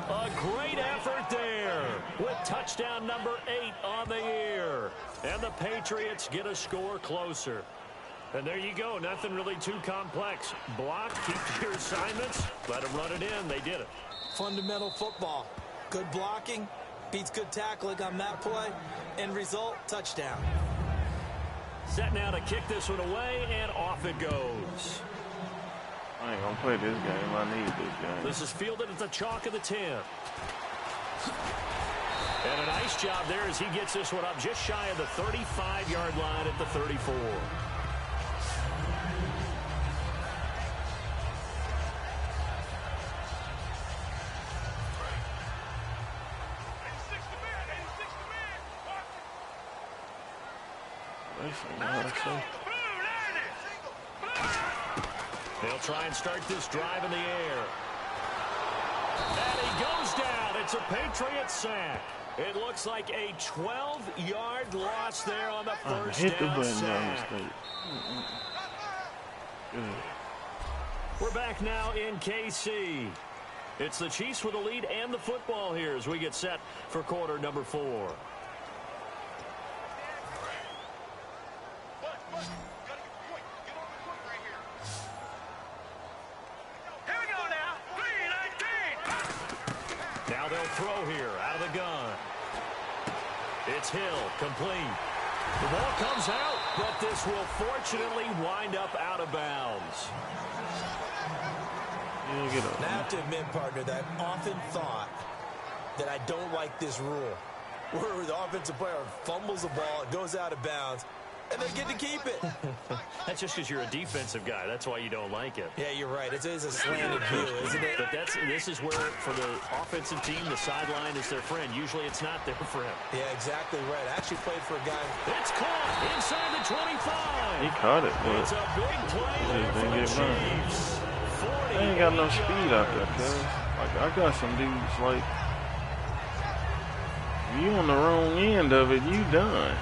A great effort there with touchdown number 8 on the year. And the Patriots get a score closer. And there you go. Nothing really too complex. Block, keep your assignments, let them run it in. They did it. Fundamental football. Good blocking beats good tackling on that play. End result, touchdown. Set now to kick this one away, and off it goes. I ain't gonna play this game. I need this game. This is fielded at the chalk of the 10. And a nice job there as he gets this one up just shy of the 35-yard line at the 34. They'll try and start this drive in the air. And he goes down. It's a Patriots sack. It looks like a 12-yard loss there on the first hit the down button by sack. mistake. Good. We're back now in KC. It's the Chiefs with the lead and the football here as we get set for quarter number 4. Now they'll throw here out of the gun. It's Hill, complete. The ball comes out, but this will fortunately wind up out of bounds. Yeah, get up. And I have to admit, partner, that I often thought that I don't like this rule, where the offensive player fumbles the ball, it goes out of bounds, and they get to keep it. That's just because you're a defensive guy. That's why you don't like it. Yeah, you're right. It is a slanted view, isn't it? But this is where, for the offensive team, the sideline is their friend. Usually it's not there for him. Yeah, exactly right. I actually played for a guy. It's caught inside the 25. He caught it, but It's a big play he there just for didn't the get mine. Chiefs. I ain't got no speed out there, cuz. Like, I got some dudes, like, if you on the wrong end of it, you done.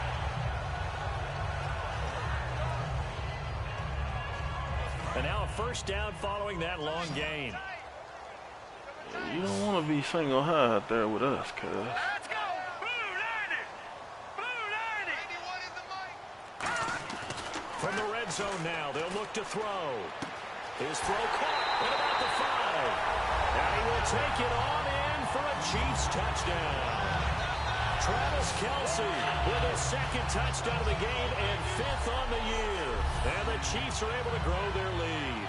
And now a first down following that long gain. You don't want to be single high out there with us, cuz. Let's go! Blue 90! Blue 90! From the red zone now, they'll look to throw. His throw caught at about the 5. And he will take it on in for a Chiefs touchdown. Travis Kelce with his second touchdown of the game and 5th on the year. And the Chiefs are able to grow their lead.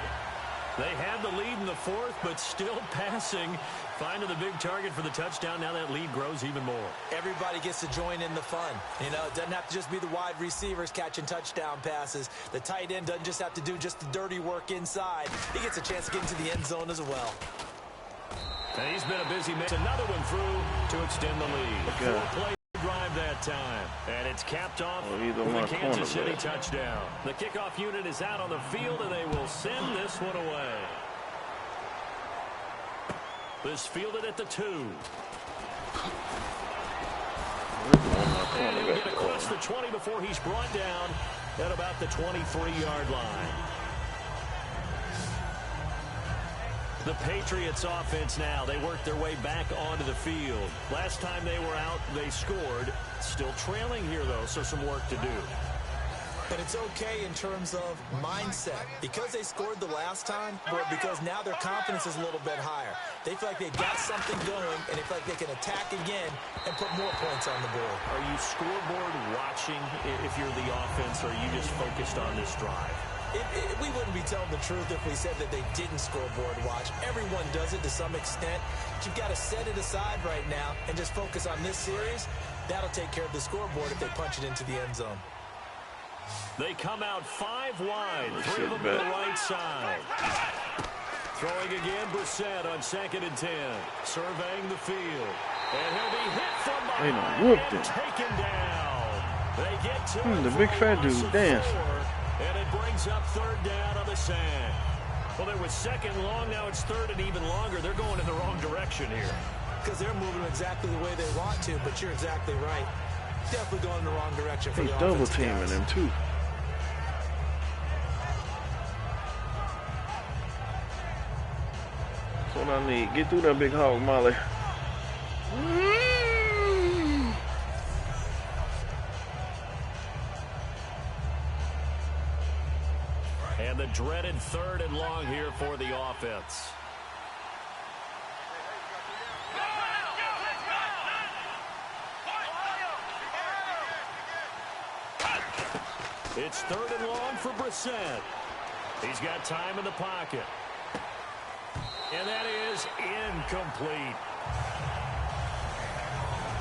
They had the lead in the 4th, but still passing. Finding the big target for the touchdown. Now that lead grows even more. Everybody gets to join in the fun. You know, it doesn't have to just be the wide receivers catching touchdown passes. The tight end doesn't just have to do just the dirty work inside. He gets a chance to get into the end zone as well. And he's been a busy man. Another one through to extend the lead. Okay. 4-play drive that time. And it's capped off with a Kansas City touchdown. The kickoff unit is out on the field, and they will send this one away. This fielded at the 2. And he'll get across the 20 before he's brought down at about the 23-yard line. The Patriots offense now, they work their way back onto the field. Last time they were out, they scored. Still trailing here, though, so some work to do. But it's okay in terms of mindset. Because they scored the last time, or because now their confidence is a little bit higher. They feel like they've got something going, and they feel like they can attack again and put more points on the board. Are you scoreboard watching if you're the offense, or are you just focused on this drive? We wouldn't be telling the truth if we said that they didn't scoreboard watch. Everyone does it to some extent. But you've got to set it aside right now and just focus on this series. That'll take care of the scoreboard if they punch it into the end zone. They come out 5 wide. 3 of them to the right side. Throwing again, Brissett on 2nd and 10. Surveying the field. And he'll be hit from behind and taken down. They get to the big fat dude dancing. And it brings up 3rd down on the sack. Well, there was 2nd long. Now it's 3rd and even longer. They're going in the wrong direction here. Because they're moving exactly the way they want to, but you're exactly right. Definitely going in the wrong direction for the offense. Double teaming him, too. That's what I need. Get through that big hog, Molly. And the dreaded 3rd and long here for the offense. It's 3rd and long for Brissett. He's got time in the pocket. And that is incomplete.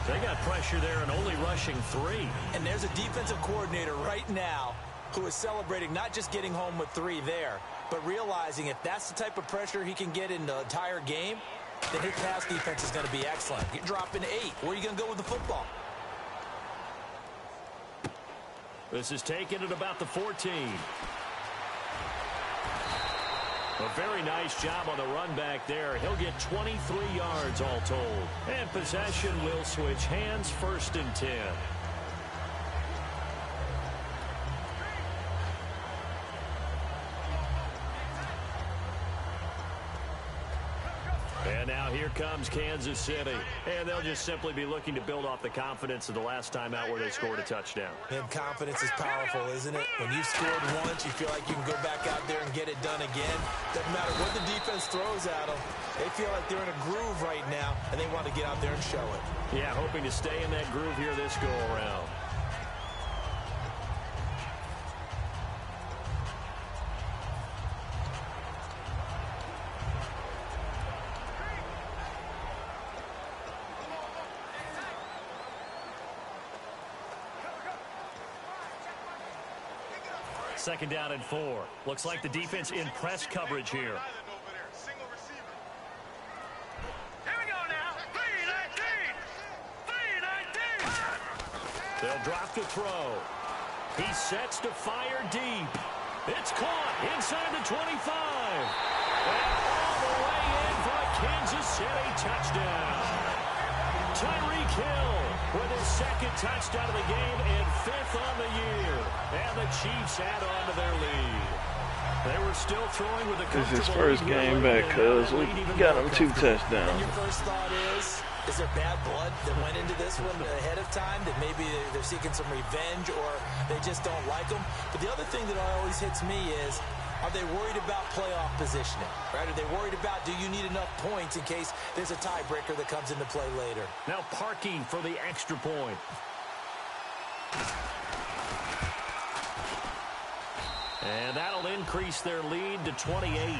They got pressure there and only rushing 3. And there's a defensive coordinator right now who is celebrating not just getting home with 3 there, but realizing if that's the type of pressure he can get in the entire game, then his pass defense is going to be excellent. You're dropping 8. Where are you going to go with the football? This is taken at about the 14. A very nice job on the run back there. He'll get 23 yards all told. And possession will switch hands, 1st and 10. And now here comes Kansas City. And they'll just simply be looking to build off the confidence of the last time out where they scored a touchdown. And confidence is powerful, isn't it? When you've scored once, you feel like you can go back out there and get it done again. Doesn't matter what the defense throws at them. They feel like they're in a groove right now, and they want to get out there and show it. Yeah, hoping to stay in that groove here this go-around. Second down and 4. Looks like the defense in press coverage here. Here we go now. 3-19. They'll drop the throw. He sets to fire deep. It's caught inside the 25. And all the way in for a Kansas City touchdown. Tyreek Hill with his 2nd touchdown of the game and 5th on the year. And the Chiefs add on to their lead. They were still throwing with a This is his comfortable first lead here game late, back, and now cuz that we lead even got more him 2 comfortable. touchdowns. And your first thought is there bad blood that went into this one ahead of time, that maybe they're seeking some revenge or they just don't like them? But the other thing that always hits me is, are they worried about playoff positioning? Right? Are they worried about, do you need enough points in case there's a tiebreaker that comes into play later? Now parking for the extra point. And that'll increase their lead to 28.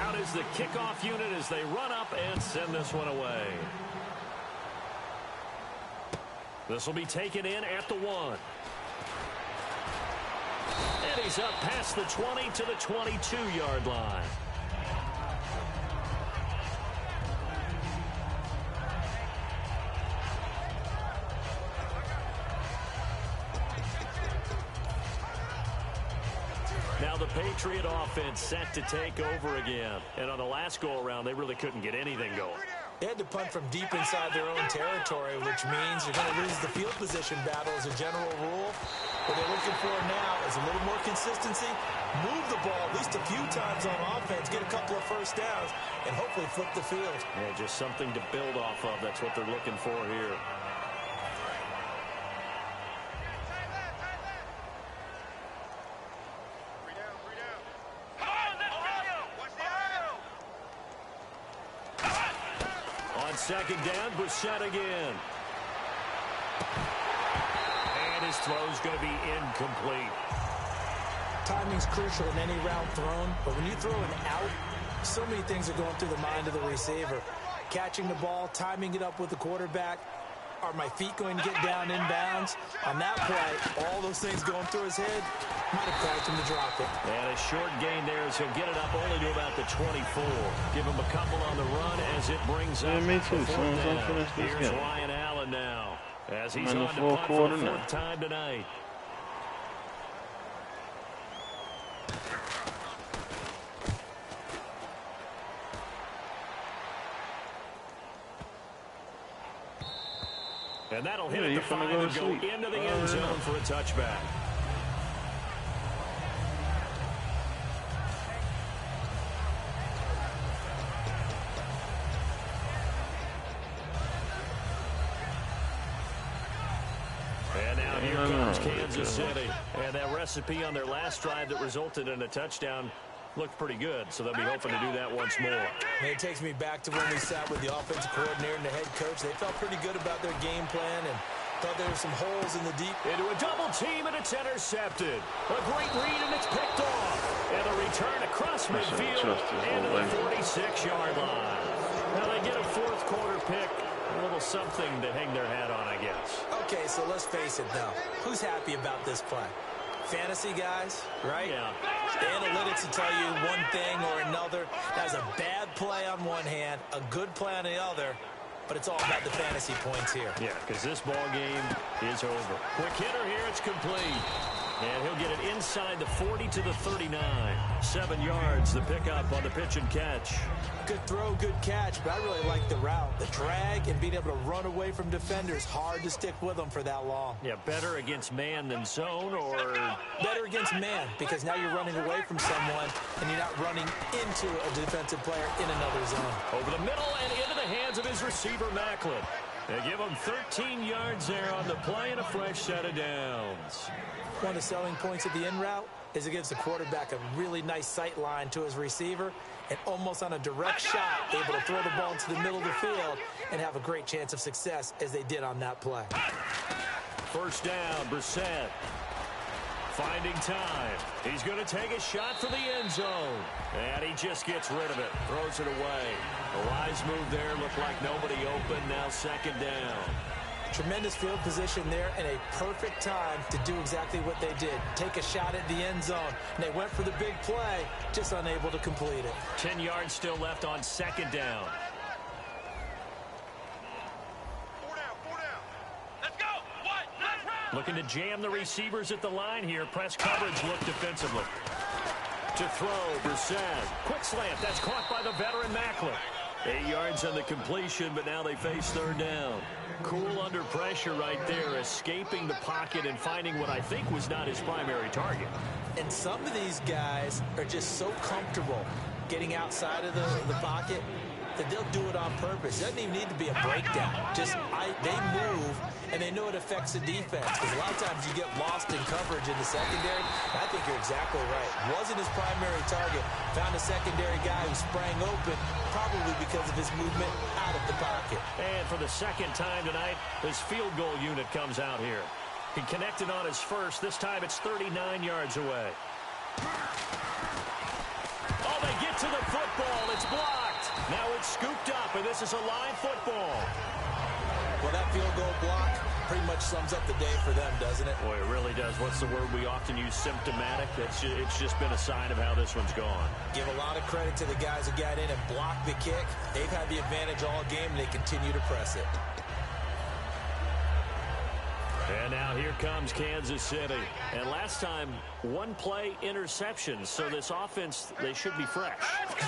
Out is the kickoff unit as they run up and send this one away. This will be taken in at the 1. And he's up past the 20 to the 22-yard line. Now the Patriot offense set to take over again. And on the last go-around, they really couldn't get anything going. They had to punt from deep inside their own territory, which means you're going to lose the field position battle as a general rule. What they're looking for now is a little more consistency, move the ball at least a few times on offense, get a couple of first downs, and hopefully flip the field. Yeah, just something to build off of. That's what they're looking for here. Second down, Brissett again. And his throw's going to be incomplete. Timing's crucial in any route thrown, but when you throw an out, so many things are going through the mind of the receiver. Catching the ball, timing it up with the quarterback. Are my feet going to get down inbounds? On that play, all those things going through his head might have caused him to drop it. And a short gain there as he'll get it up only to about the 24. Give him a couple on the run as it brings up. Me too. Soon as I finish this Here's game. Ryan Allen now as he's I'm in on the to fourth punt quarter for the now. 4th time tonight. And that'll hit Yeah, at the you finna 5 go and to go sleep. into the end zone for a touchback. And now here comes Kansas City. And that recipe on their last drive that resulted in a touchdown looked pretty good, so they'll be hoping to do that once more. And it takes me back to when we sat with the offensive coordinator and the head coach. They felt pretty good about their game plan and thought there were some holes in the deep. Into a double team, and it's intercepted. A great read, and it's picked off. And a return across midfield into the 46-yard line. Now they get a 4th quarter pick. A little something to hang their hat on, I guess. Okay, so let's face it now. Who's happy about this play? Fantasy guys, right? Yeah. The analytics will tell you one thing or another. That's a bad play on one hand, a good play on the other, but it's all about the fantasy points here. Yeah, because this ball game is over. Quick hitter here, it's complete. And he'll get it inside the 40 to the 39. 7 yards, the pickup on the pitch and catch. Good throw, good catch, but I really like the route. The drag and being able to run away from defenders. Hard to stick with them for that long. Yeah, better against man than zone, or... Better against man, because now you're running away from someone and you're not running into a defensive player in another zone. Over the middle and into the hands of his receiver, Macklin. They give him 13 yards there on the play and a fresh set of downs. One of the selling points of the in route is it gives the quarterback a really nice sight line to his receiver and almost on a direct shot able to throw the ball into the middle of the field and have a great chance of success as they did on that play. First down, Brissett. Finding time. He's going to take a shot for the end zone. And he just gets rid of it. Throws it away. A wise move there. Looked like nobody open. Now 2nd down. Tremendous field position there and a perfect time to do exactly what they did. Take a shot at the end zone. And they went for the big play, just unable to complete it. 10 yards still left on 2nd down. 4 down. Let's go. Looking to jam the receivers at the line here. Press coverage look defensively. To throw, Brissett. Quick slant. That's caught by the veteran Macklin. 8 yards on the completion, but now they face third down. Cool under pressure right there, escaping the pocket and finding what I think was not his primary target. And some of these guys are just so comfortable getting outside of the pocket that they'll do it on purpose. It doesn't even need to be a breakdown. They move, and they know it affects the defense. Because a lot of times you get lost in coverage in the secondary. I think you're exactly right. Wasn't his primary target. Found a secondary guy who sprang open, probably because of his movement out of the pocket. And for the second time tonight, his field goal unit comes out here. He connected on his first. This time it's 39 yards away. Oh, they get to the football. It's blocked. Now it's scooped up, and this is a live football. Well, that field goal block pretty much sums up the day for them, doesn't it? Boy, it really does. What's the word we often use? Symptomatic. It's just been a sign of how this one's gone. Give a lot of credit to the guys who got in and blocked the kick. They've had the advantage all game, and they continue to press it. And now here comes Kansas City. And last time, one play interception. So this offense, they should be fresh.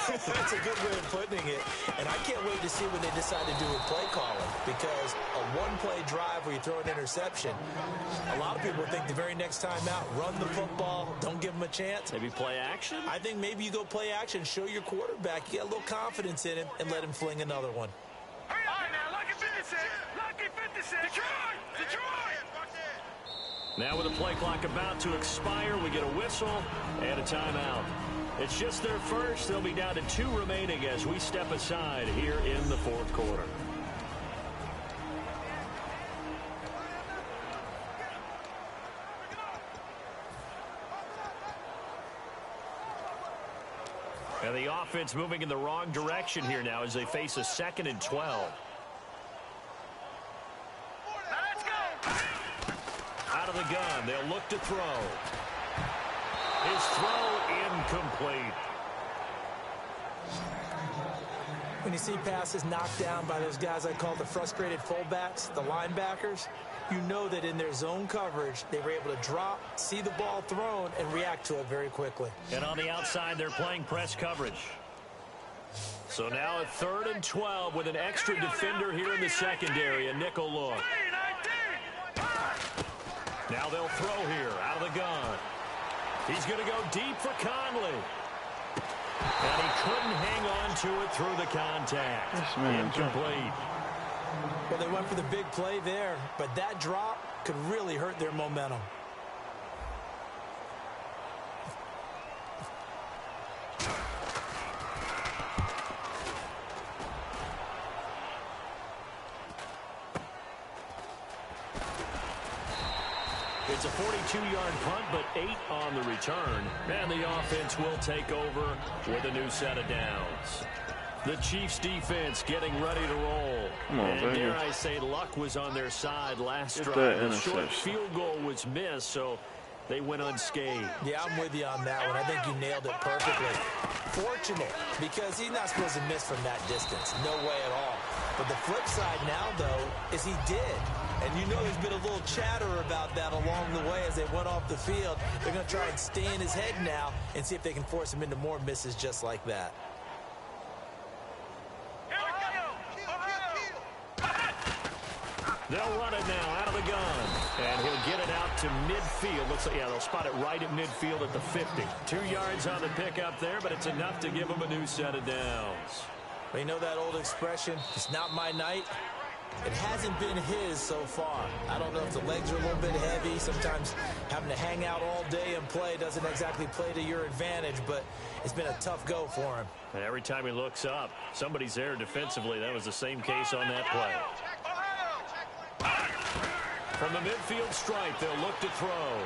That's a good way of putting it. And I can't wait to see what they decide to do with play calling. Because a one-play drive where you throw an interception, a lot of people think the very next time out, run the football, don't give them a chance. Maybe play action? I think maybe you go play action, show your quarterback, you get a little confidence in him, and let him fling another one. All right, now, Lucky 56. Lucky 56. Detroit! Now with the play clock about to expire, we get a whistle and a timeout. It's just their first. They'll be down to 2 remaining as we step aside here in the fourth quarter. And the offense moving in the wrong direction here now as they face a 2nd and 12. Out of the gun, they'll look to throw. His throw incomplete. When you see passes knocked down by those guys I call the frustrated fullbacks, the linebackers, you know that in their zone coverage, they were able to drop, see the ball thrown, and react to it very quickly. And on the outside, they're playing press coverage. So now a 3rd and 12 with an extra defender here in the secondary, a nickel look. Now they'll throw here out of the gun. He's going to go deep for Conley. And he couldn't hang on to it through the contact. Incomplete. Well, they went for the big play there, but that drop could really hurt their momentum. It's a 42-yard punt, but 8 on the return. And the offense will take over with a new set of downs. The Chiefs defense getting ready to roll. And dare I say, luck was on their side last drive. A short field goal was missed, so they went unscathed. Yeah, I'm with you on that one. I think you nailed it perfectly. Fortunate, because he's not supposed to miss from that distance. No way at all. But the flip side now, though, is he did. And you know there's been a little chatter about that along the way as they went off the field. They're going to try and stay in his head now and see if they can force him into more misses just like that. They'll run it now out of the gun. And he'll get it out to midfield. Looks like, yeah, they'll spot it right at midfield at the 50. 2 yards on the pickup there, but it's enough to give him a new set of downs. Well, you know that old expression, it's not my night? It hasn't been his so far. I don't know if the legs are a little bit heavy. Sometimes having to hang out all day and play doesn't exactly play to your advantage, but it's been a tough go for him. And every time he looks up, somebody's there defensively. That was the same case on that play. From the midfield stripe, they'll look to throw.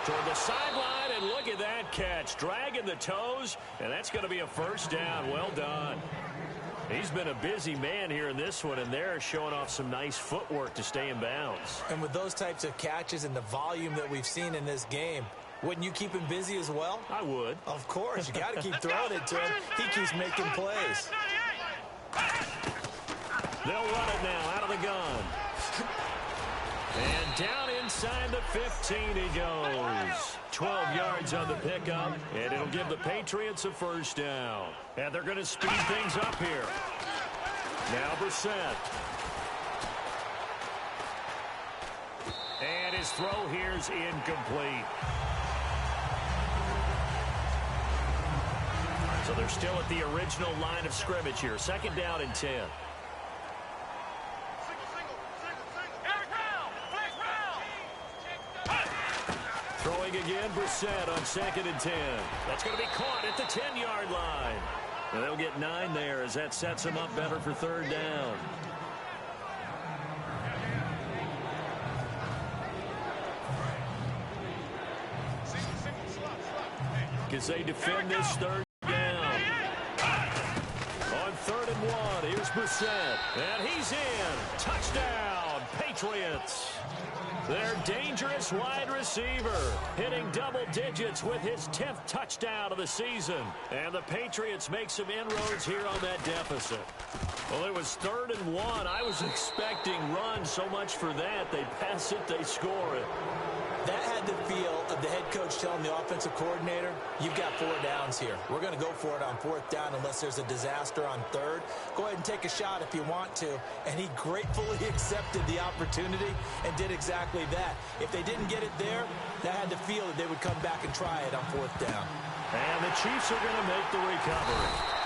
Toward the sideline, and look at that catch. Dragging the toes, and that's going to be a first down. Well done. He's been a busy man here in this one, and they're showing off some nice footwork to stay in bounds. And with those types of catches and the volume that we've seen in this game, wouldn't you keep him busy as well? I would. Of course. You got to keep throwing it to him. He keeps making plays. They'll run it now out of the gun. And down inside the 15 he goes. 12 yards on the pickup, and it'll give the Patriots a first down. And they're going to speed things up here. Now Brissett. And his throw here's incomplete. So they're still at the original line of scrimmage here. Second down and 10. Throwing again, Brissett on second and 10. That's going to be caught at the 10-yard line. And they'll get 9 there as that sets them up better for third down. As they defend this third down. On third and 1, here's Brissett. And he's in. Touchdown, Patriots. Their dangerous wide receiver hitting double digits with his 10th touchdown of the season. And the Patriots make some inroads here on that deficit. Well, it was third and 1. I was expecting run so much for that. They pass it, they score it. That had the feel of the head coach telling the offensive coordinator, you've got 4 downs here. We're going to go for it on 4th down unless there's a disaster on 3rd. Go ahead and take a shot if you want to. And he gratefully accepted the opportunity and did exactly that. If they didn't get it there, that had the feel that they would come back and try it on 4th down. And the Chiefs are going to make the recovery.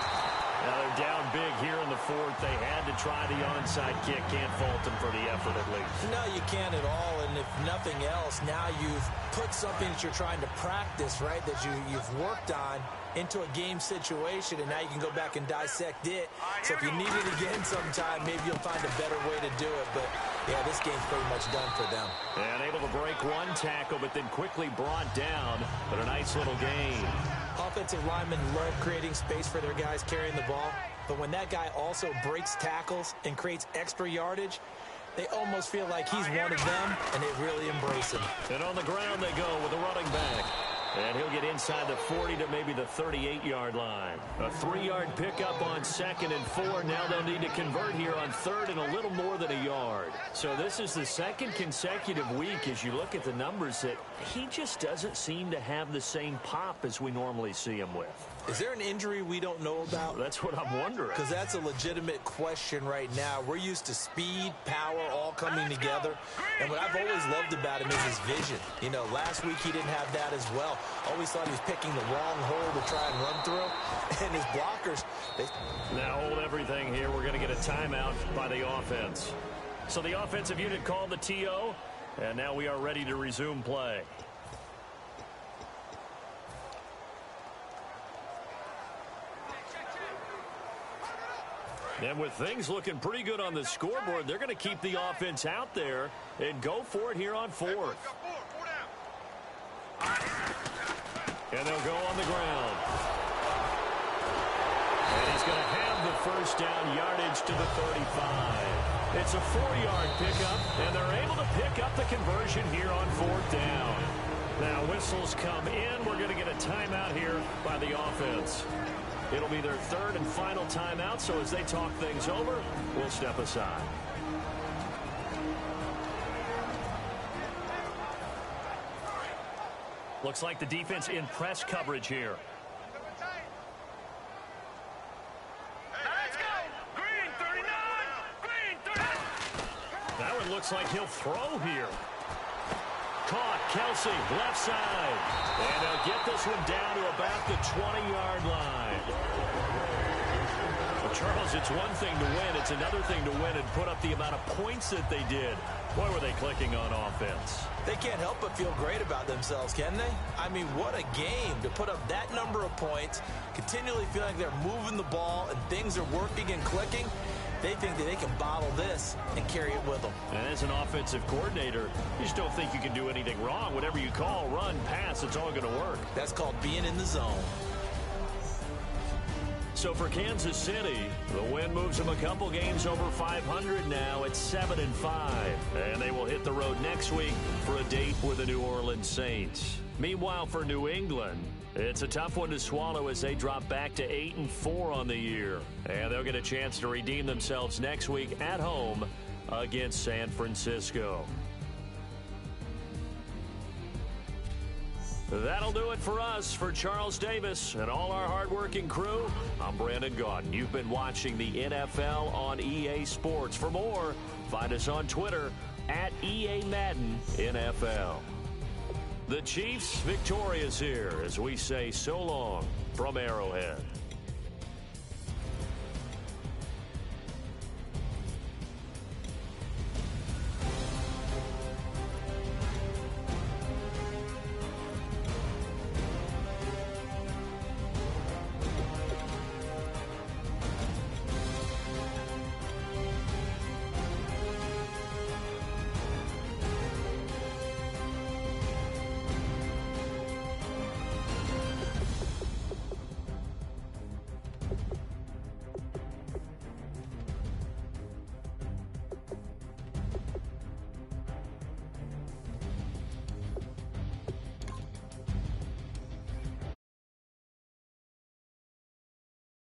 Now they're down big here in the 4th. They had to try the onside kick. Can't fault them for the effort at least. No, you can't at all. And if nothing else, now you've put something that you're trying to practice, right, that you've worked on into a game situation, and now you can go back and dissect it. So if you need it again sometime, maybe you'll find a better way to do it. But, yeah, this game's pretty much done for them. And able to break one tackle, but then quickly brought down. But a nice little gain. Offensive linemen love creating space for their guys carrying the ball. But when that guy also breaks tackles and creates extra yardage, they almost feel like he's one of them, and they really embrace him. And on the ground they go with a running back. And he'll get inside the 40 to maybe the 38-yard line. A 3-yard pickup on 2nd and 4. Now they'll need to convert here on 3rd and a little more than a yard. So this is the 2nd consecutive week as you look at the numbers that he just doesn't seem to have the same pop as we normally see him with. Is there an injury we don't know about? That's what I'm wondering. Because that's a legitimate question right now. We're used to speed, power, all coming together. And what I've always loved about him is his vision. You know, last week he didn't have that as well. Always thought he was picking the wrong hole to try and run through. And his blockers, Now hold everything here. We're going to get a timeout by the offense. So the offensive unit called the TO. And now we are ready to resume play. And with things looking pretty good on the scoreboard, they're going to keep the offense out there and go for it here on 4th. And they'll go on the ground. And he's going to have the first down, yardage to the 35. It's a 4-yard pickup, and they're able to pick up the conversion here on 4th down. Now whistles come in. We're going to get a timeout here by the offense. It'll be their 3rd and final timeout, so as they talk things over, we'll step aside. Looks like the defense in press coverage here. Let's go! Green 39! Green 39! That one looks like he'll throw here. Caught, Kelsey, left side. And they'll get this one down to about the 20-yard line. Well, Charles, it's one thing to win. It's another thing to win and put up the amount of points that they did. Boy, were they clicking on offense. They can't help but feel great about themselves, can they? I mean, what a game to put up that number of points, continually feeling like they're moving the ball and things are working and clicking. They think that they can bottle this and carry it with them. And as an offensive coordinator, you just don't think you can do anything wrong. Whatever you call, run, pass, it's all going to work. That's called being in the zone. So for Kansas City, the win moves them a couple games over 500 now at 7-5. And they will hit the road next week for a date with the New Orleans Saints. Meanwhile, for New England, it's a tough one to swallow as they drop back to 8-4 on the year. And they'll get a chance to redeem themselves next week at home against San Francisco. That'll do it for us. For Charles Davis and all our hardworking crew, I'm Brandon Gaudin. You've been watching the NFL on EA Sports. For more, find us on Twitter at EA Madden NFL. The Chiefs victorious here as we say so long from Arrowhead.